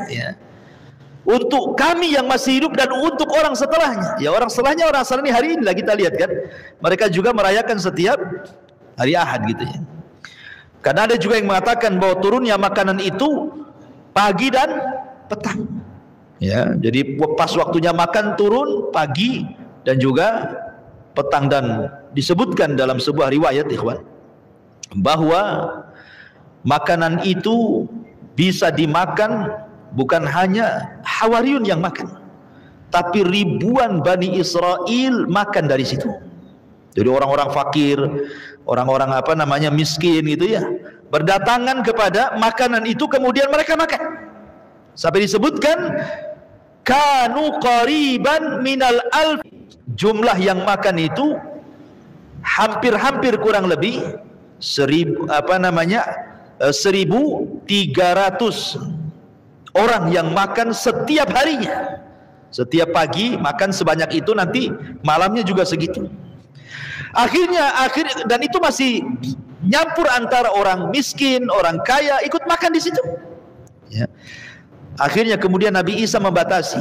Untuk kami yang masih hidup dan untuk orang setelahnya. Ya, orang setelahnya orang Nasrani hari ini lah kita lihat, kan. Mereka juga merayakan setiap hari Ahad, gitu ya. Karena ada juga yang mengatakan bahwa turunnya makanan itu pagi dan petang. Ya, jadi pas waktunya makan turun pagi dan juga petang, dan disebutkan dalam sebuah riwayat, ikhwan, bahwa makanan itu bisa dimakan bukan hanya Hawariyun yang makan, tapi ribuan Bani Israel makan dari situ. Jadi orang-orang fakir, orang-orang miskin gitu ya, berdatangan kepada makanan itu, kemudian mereka makan. Sampai disebutkan kanu qariban minal alf, jumlah yang makan itu hampir kurang lebih 1.300 orang yang makan setiap harinya. Setiap pagi makan sebanyak itu, nanti malamnya juga segitu. Akhirnya dan itu masih nyampur antara orang miskin, orang kaya ikut makan di situ. Ya. Akhirnya kemudian Nabi Isa membatasi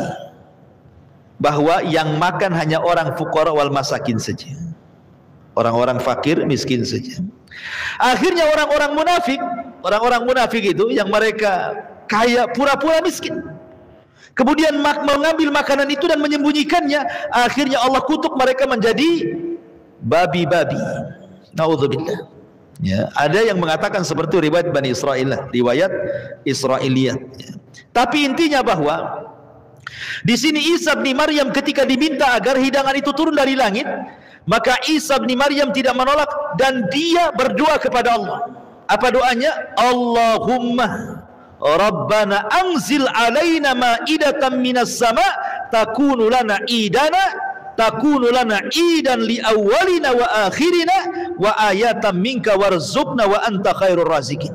bahwa yang makan hanya orang fuqara wal masakin saja. Orang-orang fakir, miskin saja. Akhirnya orang-orang munafik itu yang mereka kaya pura-pura miskin, kemudian mengambil makanan itu dan menyembunyikannya. Akhirnya Allah kutuk mereka menjadi babi-babi. Naudzubillah. Ya, ada yang mengatakan seperti riwayat Bani Israel, riwayat Israiliyat. Ya. Tapi intinya bahwa di sini Isa bin Maryam ketika diminta agar hidangan itu turun dari langit, maka Isa bin Maryam tidak menolak dan dia berdoa kepada Allah. Apa doanya? Allahumma Rabbana anzil alaina ma'idatan minas sama takunu lana idan li awwalina wa akhirina wa ayatan minka warzuqna wa anta khairur razikin.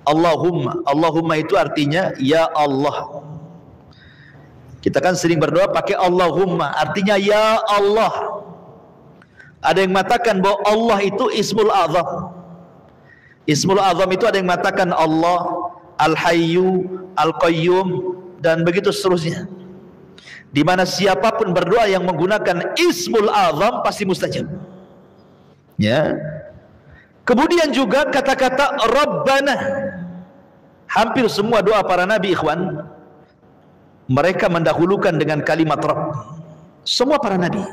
Allahumma itu artinya ya Allah. Kita kan sering berdoa pakai Allahumma, artinya ya Allah. Ada yang mengatakan bahwa Allah itu Ismul Azam. Ismul Azam itu ada yang mengatakan Allah, Al-Hayyu, Al-Qayyum, dan begitu seterusnya. Di mana siapapun berdoa yang menggunakan Ismul Azam pasti mustajab. Ya. Kemudian juga kata-kata Rabbana. Hampir semua doa para nabi, ikhwan, mereka mendahulukan dengan kalimat Rabb. Semua para nabi.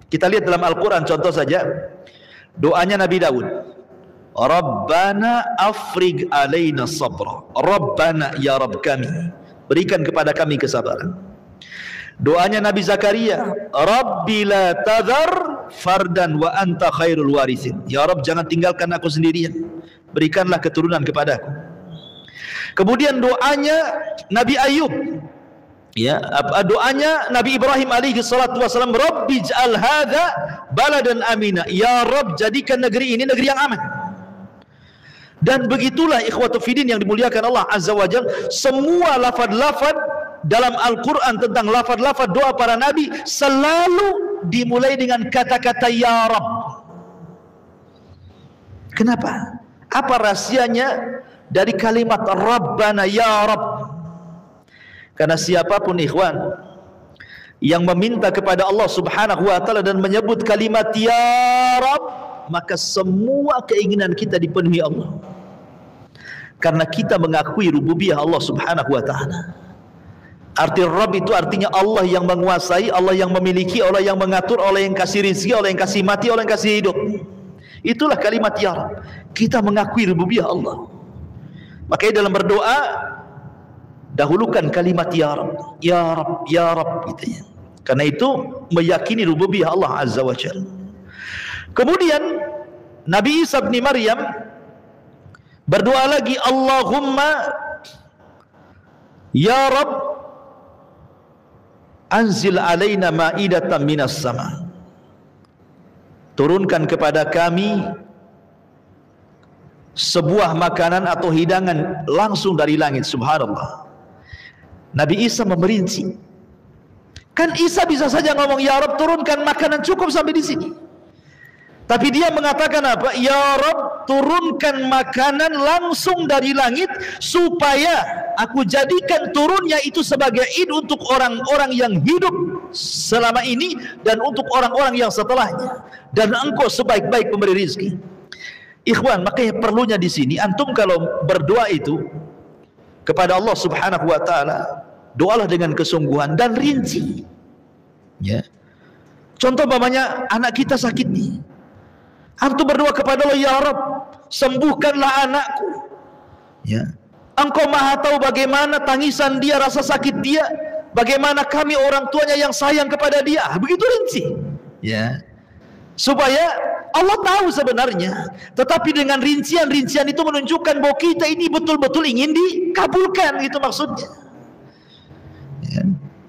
Kita lihat dalam Al-Quran contoh saja, doanya Nabi Daud. Rabbana afrig alaina sabra. Rabbana, ya Rabb kami, berikan kepada kami kesabaran. Doanya Nabi Zakaria, Rabbi la tadhar fardan wa anta khairul warithin. Ya Rabb, jangan tinggalkan aku sendirian, berikanlah keturunan kepadaku. Kemudian doanya Nabi Ayub, ya, doanya Nabi Ibrahim alaihi salatu wasallam, Rabbi ij'al hadza baladan amina. Ya Rabb, jadikan negeri ini negeri yang aman. Dan begitulah ikhwatu fiddin yang dimuliakan Allah Azza wa Jalla, semua lafaz-lafaz dalam Al-Quran tentang lafaz-lafaz doa para nabi selalu dimulai dengan kata-kata ya Rabb. Kenapa? Apa rahasianya dari kalimat Rabbana, ya Rabb? Karena siapapun ikhwan yang meminta kepada Allah Subhanahu wa taala dan menyebut kalimat ya Rabb, maka semua keinginan kita dipenuhi Allah. Karena kita mengakui rububiyah Allah Subhanahu wa taala. Arti Rabb itu artinya Allah yang menguasai, Allah yang memiliki, Allah yang mengatur, Allah yang kasih rezeki, Allah yang kasih mati, Allah yang kasih hidup. Itulah kalimat ya Rabb. Kita mengakui rububiyah Allah. Makanya dalam berdoa dahulukan kalimat ya Rabb, ya Rabb, ya Rabb gitu ya. Karena itu meyakini rububiyah Allah Azza wa Jalla. Kemudian Nabi Isa bin Maryam berdoa lagi, Allahumma ya Rabb anzil alaina ma'idatan minas sama, turunkan kepada kami sebuah makanan atau hidangan langsung dari langit. Subhanallah, Nabi Isa memerinci. Kan Isa bisa saja ngomong, ya Rabb turunkan makanan, cukup sampai di sini. Tapi dia mengatakan apa? Ya Rabb turunkan makanan langsung dari langit, supaya aku jadikan turunnya itu sebagai id untuk orang-orang yang hidup selama ini dan untuk orang-orang yang setelahnya, dan engkau sebaik-baik pemberi rizki. Ikhwan, makanya perlunya di sini antum kalau berdoa itu kepada Allah Subhanahu wa taala, doalah dengan kesungguhan dan rinci. Ya. Contoh umpamanya anak kita sakit nih. Antum berdoa kepada Allah, ya Rabb, sembuhkanlah anakku. Ya. Engkau Maha tahu bagaimana tangisan dia, rasa sakit dia, bagaimana kami orang tuanya yang sayang kepada dia. Begitu rinci. Ya. Supaya Allah tahu sebenarnya, tetapi dengan rincian-rincian itu menunjukkan bahwa kita ini betul-betul ingin dikabulkan, gitu maksudnya. Ya.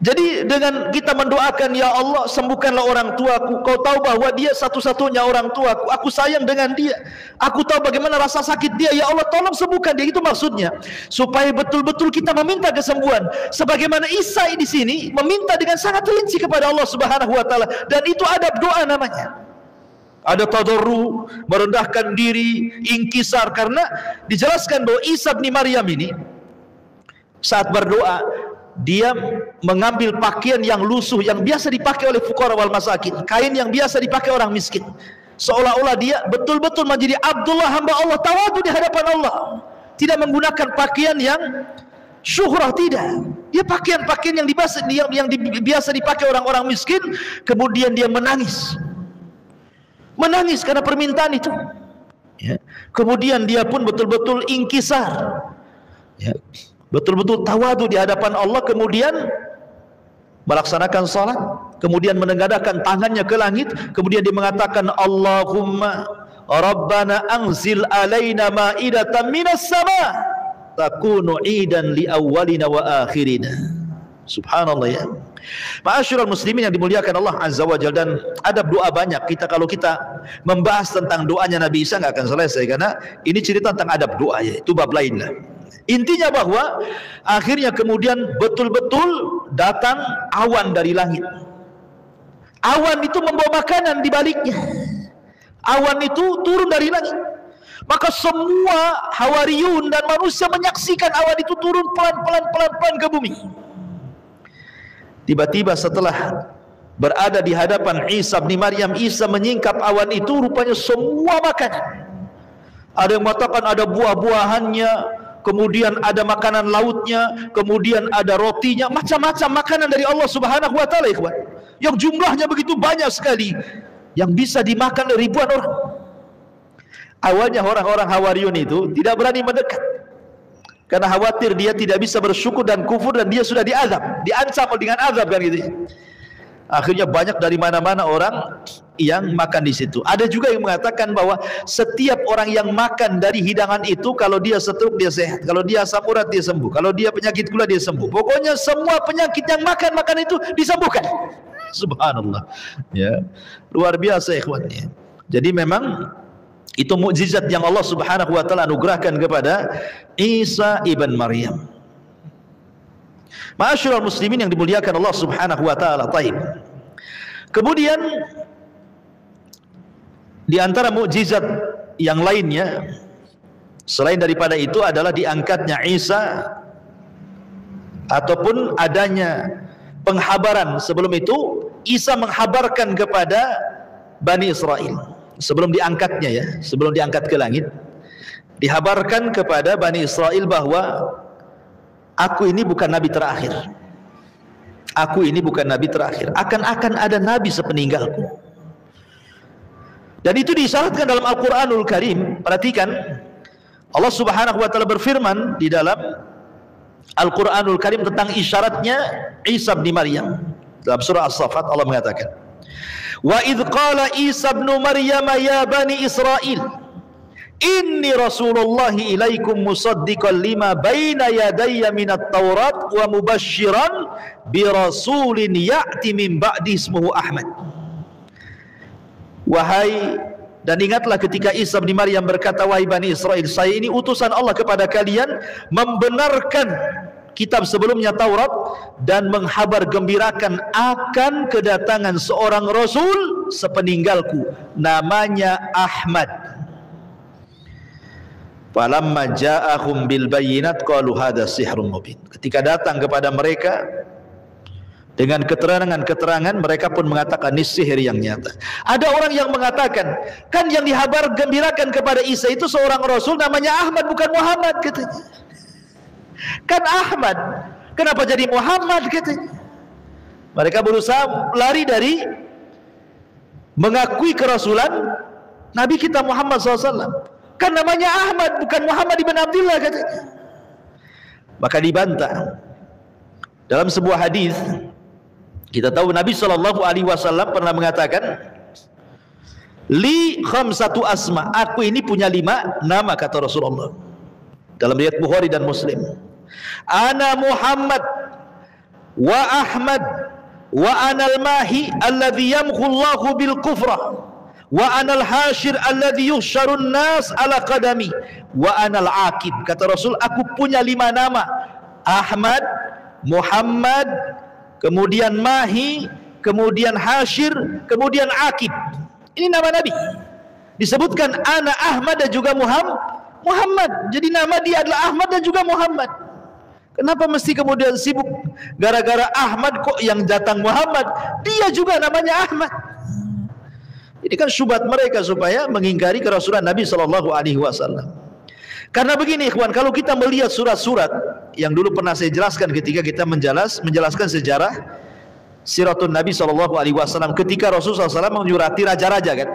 Jadi dengan kita mendoakan, ya Allah sembuhkanlah orang tuaku, kau tahu bahwa dia satu-satunya orang tuaku, aku sayang dengan dia, aku tahu bagaimana rasa sakit dia, ya Allah tolong sembuhkan dia, itu maksudnya. Supaya betul-betul kita meminta kesembuhan, sebagaimana Isa di sini meminta dengan sangat rinci kepada Allah Subhanahu wa taala, dan itu adab doa namanya. Ada tadarru, merendahkan diri, inkisar, karena dijelaskan bahwa Isa bin Maryam ini saat berdoa dia mengambil pakaian yang lusuh yang biasa dipakai oleh fuqara wal masakin, kain yang biasa dipakai orang miskin, seolah-olah dia betul-betul menjadi Abdullah, hamba Allah, tawadu di hadapan Allah, tidak menggunakan pakaian yang syuhrah, tidak. Dia pakaian-pakaian yang biasa dipakai orang-orang miskin. Kemudian dia menangis karena permintaan itu. Ya. Kemudian dia pun betul-betul inkisar. Ya. Betul-betul tawadu di hadapan Allah, kemudian melaksanakan salat, kemudian menengadahkan tangannya ke langit, kemudian dia mengatakan, Allahumma Rabbana anzil alaina ma'idatan minas sama takunu idan li awwalina wa akhirina. Subhanallah ya. Ma'asyiral muslimin yang dimuliakan Allah Azza wa Jalla, dan adab doa banyak. Kalau kita membahas tentang doanya Nabi Isa nggak akan selesai, karena ini cerita tentang adab doa ya, itu bab lain lah. Intinya bahwa akhirnya kemudian betul-betul datang awan dari langit. Awan itu membawa makanan di baliknya. Awan itu turun dari langit. Maka semua hawariyun dan manusia menyaksikan awan itu turun pelan-pelan ke bumi. Tiba-tiba setelah berada di hadapan Isa bin Maryam, Isa menyingkap awan itu, rupanya semua makanan. Ada yang mengatakan ada buah-buahannya, kemudian ada makanan lautnya, kemudian ada rotinya, macam-macam makanan dari Allah Subhanahu wa taala, ikhwan. Yang jumlahnya begitu banyak sekali, yang bisa dimakan oleh ribuan orang. Awalnya orang-orang Hawariyun itu tidak berani mendekat, karena khawatir dia tidak bisa bersyukur dan kufur, dan dia sudah diancam dengan azab kan gitu. Akhirnya banyak dari mana-mana orang yang makan di situ. Ada juga yang mengatakan bahwa setiap orang yang makan dari hidangan itu, kalau dia stroke dia sehat, kalau dia asam urat dia sembuh, kalau dia penyakit gula dia sembuh. Pokoknya semua penyakit yang makan itu disembuhkan. Subhanallah. Ya, luar biasa ikhwan. Jadi memang itu mukjizat yang Allah Subhanahu wa taala anugerahkan kepada Isa ibn Maryam. Ma'asyiral muslimin yang dimuliakan Allah Subhanahu wa taala. Taib. Kemudian di antara mukjizat yang lainnya selain daripada itu adalah diangkatnya Isa, ataupun adanya penghabaran. Sebelum itu Isa menghabarkan kepada Bani Israel. Sebelum diangkatnya ya, sebelum diangkat ke langit, dihabarkan kepada Bani Israel bahwa aku ini bukan nabi terakhir. Aku ini bukan nabi terakhir. Akan ada nabi sepeninggalku. Dan itu diisyaratkan dalam Al-Quranul Karim. Perhatikan, Allah Subhanahu wa taala berfirman di dalam Al-Quranul Karim tentang isyaratnya Isa bin Maryam. Dalam surah As-Saffat Allah mengatakan, wa idh qala Isa ibn Maryam ya bani Israel inni rasulullahi ilaikum musaddiqan lima baina yadayya minat taurat wa mubashiran bi rasulin ya'ti min ba'di ismuhu Ahmad. Wahai, dan ingatlah ketika Isa bin Maryam berkata, wahai Bani Israel, saya ini utusan Allah kepada kalian, membenarkan kitab sebelumnya Taurat dan menghabar gembirakan akan kedatangan seorang Rasul sepeninggalku, namanya Ahmad. Falamma ja'ahum bil bayyinat qalu hadza sihrun mubin. Ketika datang kepada mereka dengan keterangan-keterangan, mereka pun mengatakan ini sihir yang nyata. Ada orang yang mengatakan, kan yang dihabar gembirakan kepada Isa itu seorang Rasul namanya Ahmad, bukan Muhammad, katanya. Kan Ahmad, kenapa jadi Muhammad, katanya. Mereka berusaha lari dari mengakui kerasulan Nabi kita Muhammad SAW. Kan namanya Ahmad, bukan Muhammad ibn Abdullah, katanya. Maka dibantah. Dalam sebuah hadis kita tahu Nabi SAW pernah mengatakan, li khamsatu asma, aku ini punya 5 nama, kata Rasulullah dalam riwayat Bukhari dan Muslim. Ana Muhammad wa Ahmad wa anal mahi alladhi yamkhullahu bil kufra wa anal hashir alladhi yuhsyarun nas ala qadami wa anal aqib. Kata Rasul, aku punya 5 nama: Ahmad, Muhammad, kemudian Mahi, kemudian Hashir, kemudian Aqib. Ini nama Nabi. Disebutkan ana Ahmad dan juga Muhammad. Jadi nama dia adalah Ahmad dan juga Muhammad. Kenapa mesti kemudian sibuk gara-gara Ahmad kok yang datang Muhammad? Dia juga namanya Ahmad. Ini kan syubhat mereka supaya mengingkari kerasulan Nabi SAW. Karena begini ikhwan, kalau kita melihat surat-surat yang dulu pernah saya jelaskan ketika kita menjelaskan sejarah siratun Nabi SAW, ketika Rasulullah SAW menyurati raja-raja, kan,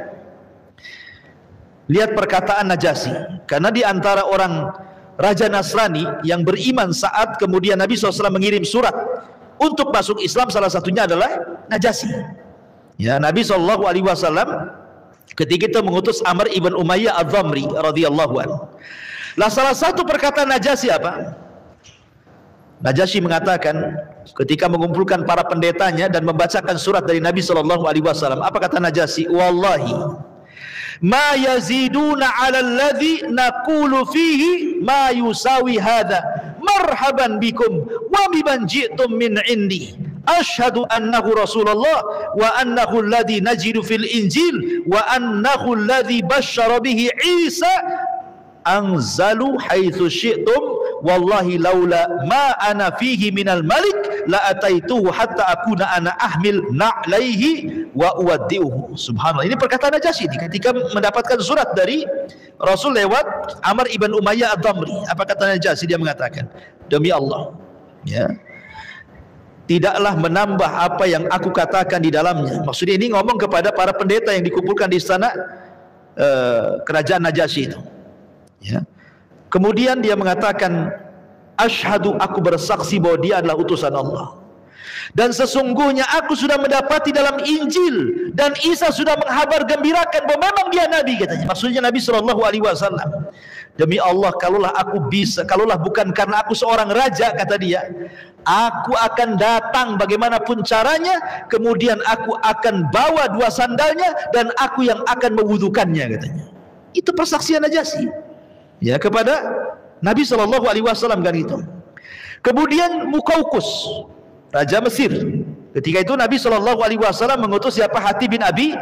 lihat perkataan Najasyi. Karena di antara orang Raja Nasrani yang beriman saat kemudian Nabi SAW mengirim surat untuk masuk Islam, salah satunya adalah Najasyi. Ya, Nabi SAW ketika itu mengutus Amr ibn Umayyah Adh-Dhamri radhiyallahu anhu. Lah salah satu perkataan Najasyi apa? Najasyi mengatakan ketika mengumpulkan para pendetanya dan membacakan surat dari Nabi SAW, apa kata Najasyi? Wallahi ma yaziduna 'ala alladhi naqulu fihi ma yusawi hadha marhaban bikum wa biman ji'tum min 'indi ashhadu annahu Rasulullah wa annahu alladhi najidu fil Injil wa annahu alladhi basyara bihi Isa anzalu haitsu syi'tum wallahi laula ma ana fihi minal malik la ataituhu hatta akuna ana ahmil na'laihi wa uwaddi'uhu. Subhanallah. Ini perkataan Najasyi ketika mendapatkan surat dari Rasul lewat Amr ibn Umayyah Adh-Dhamri. Apa kata Najasyi? Dia mengatakan, demi Allah, ya, tidaklah menambah apa yang aku katakan di dalamnya. Maksudnya ini ngomong kepada para pendeta yang dikumpulkan di istana kerajaan Najasyi itu. Ya. Kemudian dia mengatakan, asyhadu, aku bersaksi bahwa dia adalah utusan Allah. Dan sesungguhnya aku sudah mendapati dalam Injil dan Isa sudah menghabar gembirakan bahwa memang dia Nabi, katanya. Maksudnya Nabi SAW. Demi Allah, kalaulah aku bisa, kalaulah bukan karena aku seorang raja, kata dia, aku akan datang bagaimanapun caranya, kemudian aku akan bawa 2 sandalnya dan aku yang akan mewudukannya, katanya. Itu persaksian Najasyi, ya, kepada Nabi SAW, kan itu. Kemudian Muqawqis, raja Mesir, ketika itu Nabi SAW mengutus siapa? Hatib bin Abi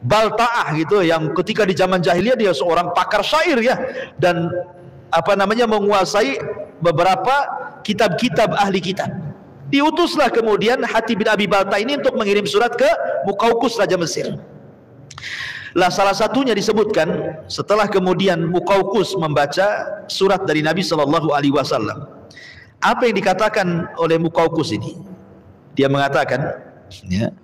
Balta'ah, gitu, yang ketika di zaman jahiliyah dia seorang pakar syair, ya, dan menguasai beberapa kitab-kitab ahli kitab. Diutuslah kemudian Hatib bin Abi Balta'ah ini untuk mengirim surat ke Muqawqis, raja Mesir. Lah salah satunya disebutkan setelah kemudian Muqawqis membaca surat dari Nabi SAW, apa yang dikatakan oleh Muqawqis ini? Dia mengatakan, ya,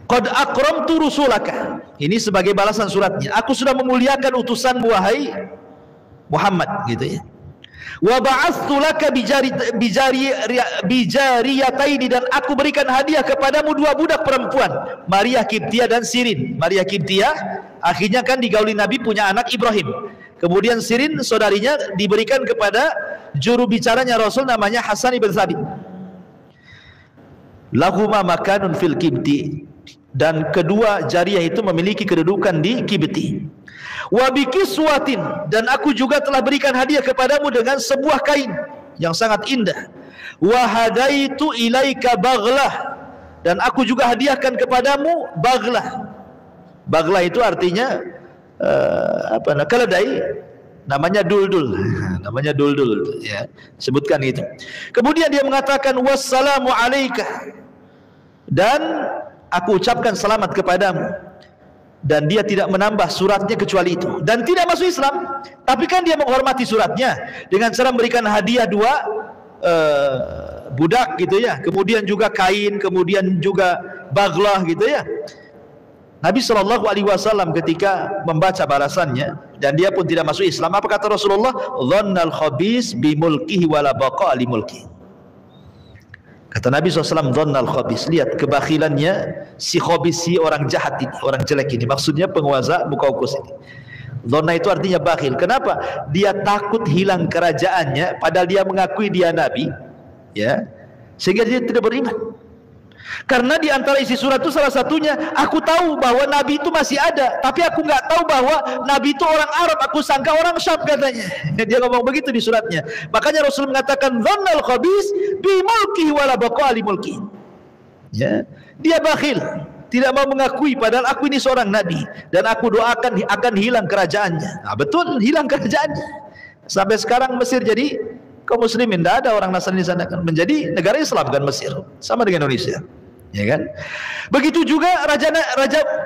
qad akramtu rusulaka. Ini sebagai balasan suratnya. Aku sudah memuliakan utusanmu wahai Muhammad, gitu, ya. Wa ba'athtu laka bijariyataini, dan aku berikan hadiah kepadamu 2 budak perempuan, Maria Kiptia dan Sirin. Maria Kiptia akhirnya kan digauli Nabi, punya anak Ibrahim. Kemudian Sirin saudarinya diberikan kepada juru bicaranya Rasul namanya Hasan ibn Thabit. lahuma makanun fil kibti, dan kedua jariyah itu memiliki kedudukan di kibti. Wa bikiswatin, dan aku juga telah berikan hadiah kepadamu dengan sebuah kain yang sangat indah. Wa hadaitu ilaika baghlah, dan aku juga hadiahkan kepadamu baghlah. Baghlah itu artinya keledai, namanya duldul. Namanya duldul ya, sebutkan itu. Kemudian dia mengatakan wassalamu alaika, dan aku ucapkan selamat kepadamu. Dan dia tidak menambah suratnya kecuali itu, dan tidak masuk Islam. Tapi kan dia menghormati suratnya dengan cara memberikan hadiah 2 budak gitu ya, kemudian juga kain, kemudian juga baghlah gitu ya. Nabi SAW ketika membaca balasannya dan dia pun tidak masuk Islam, apa kata Rasulullah? Dhannal khabis bimulkihi wala baqa li mulki. Kata Nabi SAW, dhannal khabis, lihat kebakhilannya si khabis, si orang jahat ini, orang jelek ini, maksudnya penguasa Mukawqis ini. Dhanna itu artinya bakhil. Kenapa? Dia takut hilang kerajaannya padahal dia mengakui dia Nabi ya, sehingga dia tidak beriman. Karena di antara isi surat itu salah satunya, aku tahu bahwa Nabi itu masih ada, tapi aku nggak tahu bahwa Nabi itu orang Arab, aku sangka orang Syam, katanya. Dia ngomong begitu di suratnya. Makanya Rasul mengatakan dhannal khabis bi mulkihi wala baqa li mulki. Ya, dia bakhil, tidak mau mengakui padahal aku ini seorang nabi dan aku doakan akan hilang kerajaannya. Nah, betul, hilang kerajaannya. Sampai sekarang Mesir jadi kaum muslimin, tidak ada orang Nasrani di sana, kan menjadi negara Islam kan Mesir, sama dengan Indonesia, ya kan? Begitu juga Raja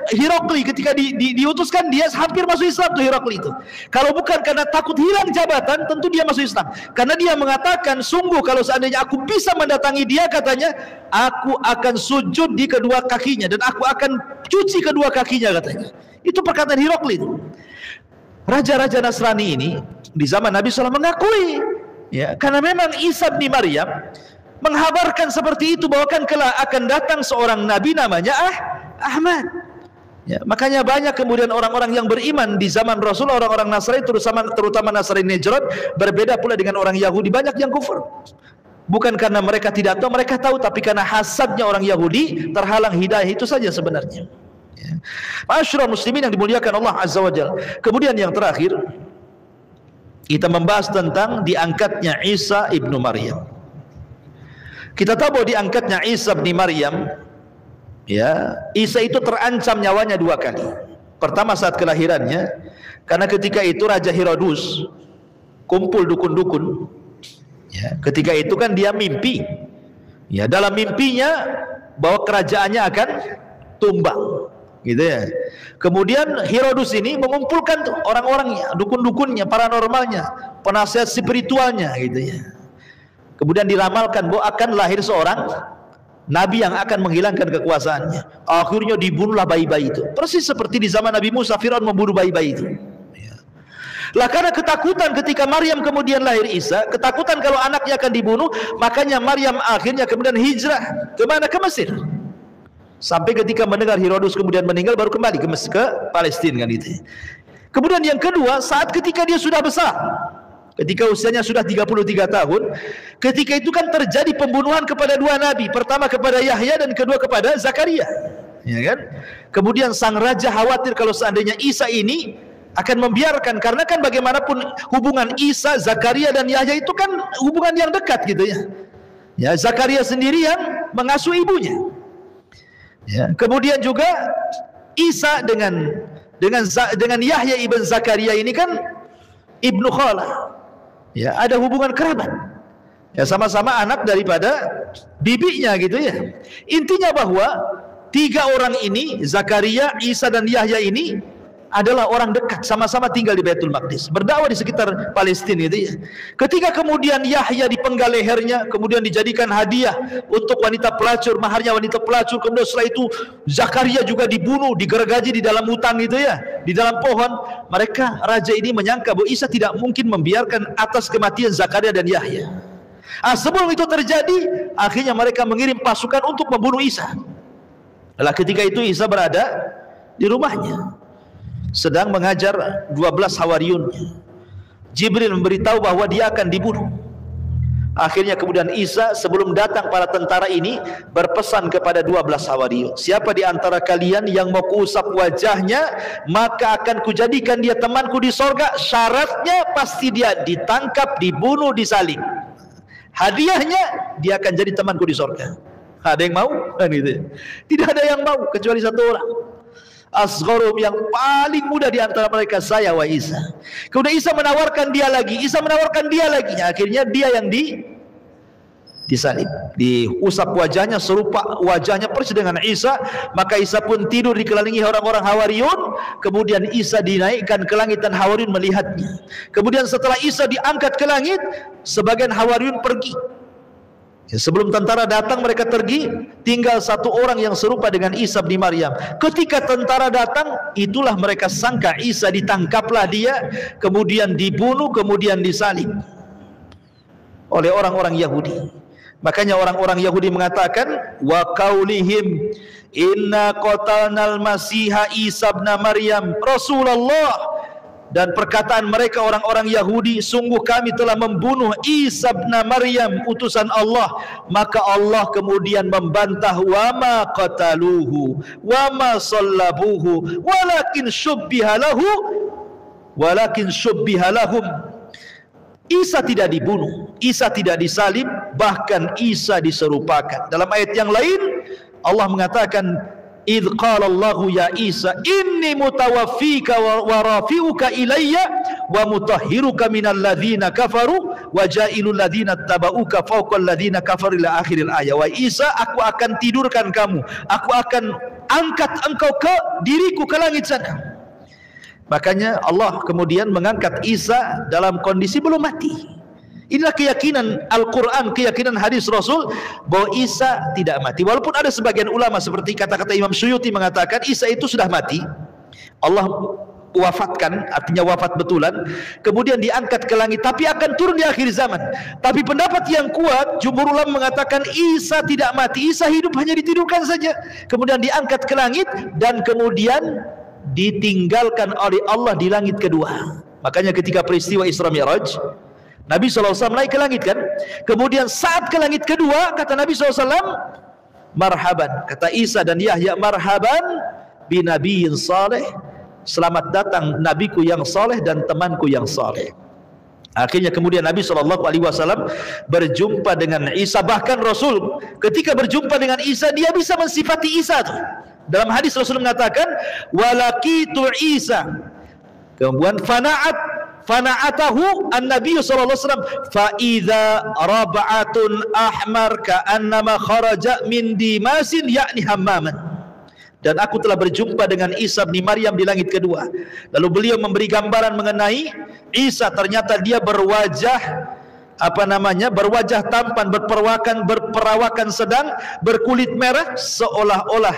Herakli ketika diutuskan, dia hampir masuk Islam tuh Herakli itu. Kalau bukan karena takut hilang jabatan, tentu dia masuk Islam. Karena dia mengatakan, sungguh kalau seandainya aku bisa mendatangi dia, katanya, aku akan sujud di kedua kakinya dan aku akan cuci kedua kakinya, katanya. Itu perkataan Herakli itu. Raja-raja Nasrani ini di zaman Nabi SAW mengakui, ya, karena memang Isa bin Maryam menghabarkan seperti itu, bahwa kan kelak akan datang seorang nabi namanya Ahmad. Ya, makanya banyak kemudian orang-orang yang beriman di zaman Rasul, orang-orang Nasrani, terutama Nasrani Najran, berbeda pula dengan orang Yahudi, banyak yang kufur. Bukan karena mereka tidak tahu, mereka tahu, tapi karena hasadnya orang Yahudi terhalang hidayah itu saja sebenarnya. Ya. Ma'asyiral muslimin yang dimuliakan Allah Azza wa Jalla. Kemudian yang terakhir, kita membahas tentang diangkatnya Isa ibnu Maryam. Kita tahu bahwa diangkatnya Isa ibnu Maryam, ya, Isa itu terancam nyawanya 2 kali. Pertama saat kelahirannya, karena ketika itu Raja Herodus kumpul dukun-dukun. Ya, ketika itu kan dia mimpi. Ya, dalam mimpinya bahwa kerajaannya akan tumbang. Gitu ya. Kemudian Herodus ini mengumpulkan orang-orangnya, dukun-dukunnya, paranormalnya, penasihat spiritualnya, gitu ya. Kemudian diramalkan bahwa akan lahir seorang nabi yang akan menghilangkan kekuasaannya. Akhirnya dibunuhlah bayi-bayi itu. Persis seperti di zaman Nabi Musa, Firaun membunuh bayi-bayi itu. Ya. Lah karena ketakutan ketika Maryam kemudian lahir Isa, ketakutan kalau anaknya akan dibunuh, makanya Maryam akhirnya kemudian hijrah ke mana? Ke Mesir. Sampai ketika mendengar Herodus kemudian meninggal, baru kembali ke Palestina kan itu. Kemudian yang kedua, saat ketika dia sudah besar, ketika usianya sudah 33 tahun, ketika itu kan terjadi pembunuhan kepada 2 nabi, pertama kepada Yahya dan kedua kepada Zakaria, ya kan? Kemudian sang raja khawatir kalau seandainya Isa ini akan membiarkan, karena kan bagaimanapun hubungan Isa, Zakaria dan Yahya itu kan hubungan yang dekat gitu ya. Ya, Zakaria sendiri yang mengasuh ibunya. Ya, kemudian juga Isa dengan Yahya ibn Zakaria ini kan ibnu khala. Ya, ada hubungan kerabat. Ya, sama-sama anak daripada bibinya gitu ya. Intinya bahwa 3 orang ini, Zakaria, Isa dan Yahya ini adalah orang dekat, sama-sama tinggal di Baitul Maqdis, berdakwah di sekitar Palestina itu ya. Ketika kemudian Yahya dipenggal lehernya, kemudian dijadikan hadiah untuk wanita pelacur, maharnya wanita pelacur, kemudian setelah itu Zakaria juga dibunuh, digergaji di dalam hutan itu ya, di dalam pohon. Mereka, raja ini menyangka bahwa Isa tidak mungkin membiarkan atas kematian Zakaria dan Yahya. Sebelum itu terjadi, akhirnya mereka mengirim pasukan untuk membunuh Isa. Lalu ketika itu Isa berada di rumahnya, sedang mengajar 12 hawariyunnya. Jibril memberitahu bahwa dia akan dibunuh. Akhirnya kemudian Isa sebelum datang para tentara ini berpesan kepada 12 Hawariyun, siapa di antara kalian yang mau kuusap wajahnya, maka akan kujadikan dia temanku di sorga. Syaratnya pasti dia ditangkap, dibunuh, disalib. Hadiahnya dia akan jadi temanku di sorga. Ada yang mau? Kan gitu. Tidak ada yang mau kecuali satu orang. Asgharum, yang paling muda di antara mereka, saya wa Isa. Kemudian Isa menawarkan dia lagi, akhirnya dia yang disalib, diusap wajahnya serupa wajahnya persis dengan Isa. Maka Isa pun tidur dikelilingi orang-orang Hawariyun. Kemudian Isa dinaikkan ke langit dan Hawariyun melihatnya. Kemudian setelah Isa diangkat ke langit, sebagian Hawariyun pergi. Sebelum tentara datang mereka pergi, tinggal satu orang yang serupa dengan Isa bin Maryam. Ketika tentara datang, itulah mereka sangka Isa, ditangkaplah dia, kemudian dibunuh, kemudian disalib oleh orang-orang Yahudi. Makanya orang-orang Yahudi mengatakan, wa qaulihim inna qatalnal masiha Isa bin Maryam Rasulullah. Dan perkataan mereka orang-orang Yahudi, sungguh kami telah membunuh Isa bin Maryam utusan Allah. Maka Allah kemudian membantah, wa ma qataluhu wa ma sallabuhu walakin syubbiha lahum. Isa tidak dibunuh, Isa tidak disalib, bahkan Isa diserupakan. Dalam ayat yang lain Allah mengatakan, idh qala Allahu ya Isa inni mutawaffika wa rafi'uka ilayya wa mutahhiruka minal ladzina kafaru wa ja'ilul ladzina tabauka fawqal ladzina kafaru ila akhiril ayat. Wa Isa, aku akan tidurkan kamu, aku akan angkat engkau ke diriku ke langit sana. Makanya Allah kemudian mengangkat Isa dalam kondisi belum mati. Inilah keyakinan Al-Quran, keyakinan hadis Rasul bahwa Isa tidak mati. Walaupun ada sebagian ulama seperti kata-kata Imam Suyuti mengatakan Isa itu sudah mati, Allah wafatkan, artinya wafat betulan, kemudian diangkat ke langit, tapi akan turun di akhir zaman. Tapi pendapat yang kuat, jumhur ulama mengatakan Isa tidak mati, Isa hidup, hanya ditidurkan saja, kemudian diangkat ke langit dan kemudian ditinggalkan oleh Allah di langit kedua. Makanya ketika peristiwa Isra Mi'raj, Nabi SAW naik ke langit kan. Kemudian saat ke langit kedua, kata Nabi SAW, marhaban, kata Isa dan Yahya, marhaban binabiyyin saleh, selamat datang nabiku yang saleh dan temanku yang saleh. Akhirnya kemudian Nabi SAW berjumpa dengan Isa. Bahkan Rasul ketika berjumpa dengan Isa, dia bisa mensifati Isa tuh. Dalam hadis Rasul mengatakan, walakitu Isa, kemudian fana'atahu an-nabiy sallallahu alaihi wasallam fa idza rab'atun ahmar ka'annama kharaja min dimasin yakni hammaman. Dan aku telah berjumpa dengan Isa bin Maryam di langit kedua. Lalu beliau memberi gambaran mengenai Isa, ternyata dia berwajah berwajah tampan, berperawakan sedang, berkulit merah, seolah-olah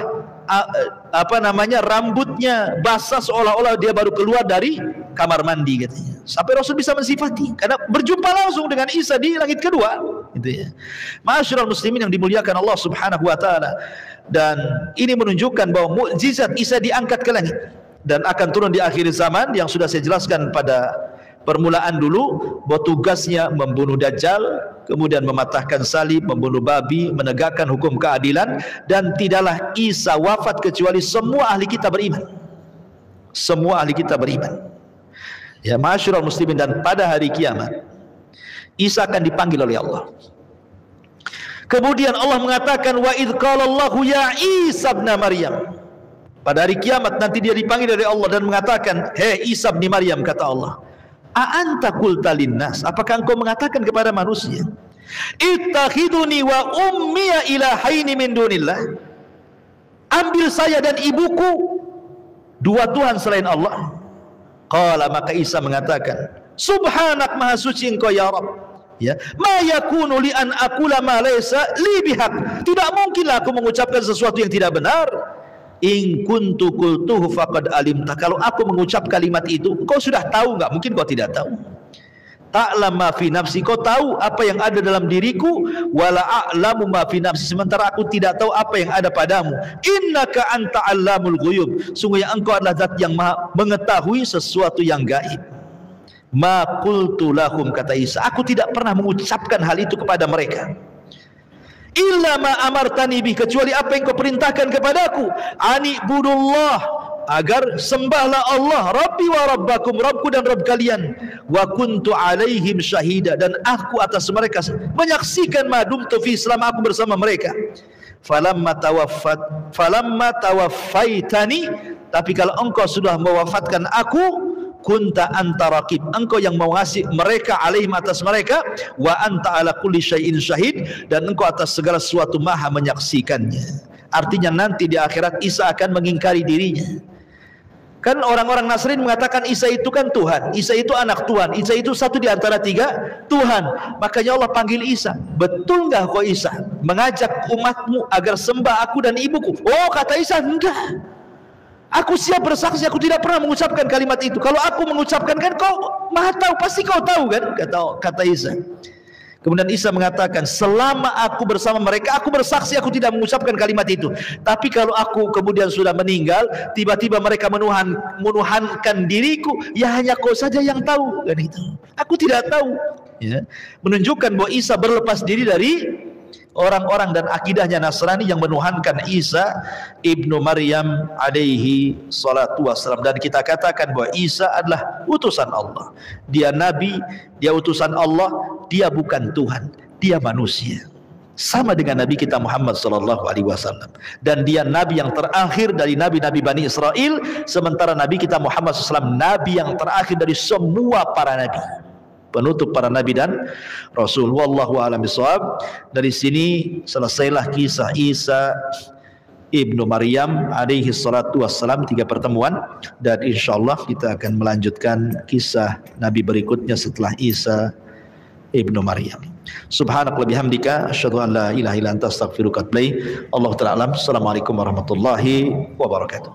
rambutnya basah, seolah-olah dia baru keluar dari kamar mandi katanya. Sampai Rasul bisa mensifati karena berjumpa langsung dengan Isa di langit kedua, gitu ya. Ma'asyiral muslimin yang dimuliakan Allah Subhanahu wa taala. Dan ini menunjukkan bahwa mukjizat Isa diangkat ke langit dan akan turun di akhir zaman yang sudah saya jelaskan pada permulaan dulu, bahwa tugasnya membunuh Dajjal, kemudian mematahkan salib, membunuh babi, menegakkan hukum keadilan. Dan tidaklah Isa wafat kecuali semua ahli kita beriman. Semua ahli kita beriman. Ya, ma'asyiral muslimin, dan pada hari kiamat Isa akan dipanggil oleh Allah. Kemudian Allah mengatakan, wa idh qala Allahu ya Isa ibn Maryam. Pada hari kiamat nanti dia dipanggil oleh Allah dan mengatakan, hei Isa bin Maryam, kata Allah, a'anta qulta linnas, apakah engkau mengatakan kepada manusia, ittakhiduni wa ummiya ilahaini min dunillah, ambil saya dan ibuku dua Tuhan selain Allah. Qala, maka Isa mengatakan, subhanak, maha suci engkau ya Rabb, ya, ma yakunu li an aqula ma laysa li bihaq, tidak mungkinlah aku mengucapkan sesuatu yang tidak benar. In kuntu qultuhu faqad alimta, kalau aku mengucap kalimat itu kau sudah tahu, enggak mungkin kau tidak tahu. Ta'lam ma fi nafsi, kau tahu apa yang ada dalam diriku, wala a'lamu ma fi nafsi, sementara aku tidak tahu apa yang ada padamu. Innaka anta 'allamul ghuyub, sungguhnya engkau adalah zat yang maha mengetahui sesuatu yang gaib. ma qultu lahum, kata Isa, aku tidak pernah mengucapkan hal itu kepada mereka. Illa ma amartani bih, kecuali apa yang kau perintahkan kepadaku, ani budullah, agar sembahlah Allah, Rabbi wa Rabbakum, Rabbku dan Rabb kalian, wa kuntu alaihim syahida, dan aku atas mereka menyaksikan madumtu fi, selama aku bersama mereka. Falamma tawaffaitani, tapi kalau engkau sudah mewafatkan aku, kunta anta raqib, engkau yang mengawasi mereka, alaihim, atas mereka, wa anta ala kulli syai'in syahid, dan engkau atas segala sesuatu maha menyaksikannya. Artinya nanti di akhirat Isa akan mengingkari dirinya. Kan orang-orang Nasrani mengatakan Isa itu kan Tuhan, Isa itu anak Tuhan, Isa itu satu di antara tiga Tuhan. Makanya Allah panggil Isa, betul nggak kau Isa mengajak umatmu agar sembah aku dan ibuku? Oh, kata Isa, enggak, aku siap bersaksi, aku tidak pernah mengucapkan kalimat itu. Kalau aku mengucapkan, kan kau maha tahu, pasti kau tahu kan, kata Isa. Kemudian Isa mengatakan, selama aku bersama mereka, aku bersaksi aku tidak mengucapkan kalimat itu. Tapi kalau aku kemudian sudah meninggal, tiba-tiba mereka menuhankan diriku, ya hanya kau saja yang tahu, kan itu. Aku tidak tahu. Ya. Menunjukkan bahwa Isa berlepas diri dari orang-orang dan akidahnya Nasrani yang menuhankan Isa ibnu Maryam alaihi salatu wassalam. Dan kita katakan bahwa Isa adalah utusan Allah, dia nabi, dia utusan Allah, dia bukan Tuhan, dia manusia, sama dengan Nabi kita Muhammad SAW. Dan dia nabi yang terakhir dari nabi-nabi Bani Israel, sementara Nabi kita Muhammad SAW nabi yang terakhir dari semua para nabi, penutup para nabi dan rasul. Wallahu a'lam bishawab. Dari sini selesailah kisah Isa ibnu Maryam alaihi salatu wassalam, 3 pertemuan, dan insyaallah kita akan melanjutkan kisah nabi berikutnya setelah Isa ibnu Maryam. Subhanakallahumma bihamdika asyhadu an la ilaha illa anta astaghfiruka wa atubu ilaik. Allahu ta'ala alam. Assalamualaikum warahmatullahi wabarakatuh.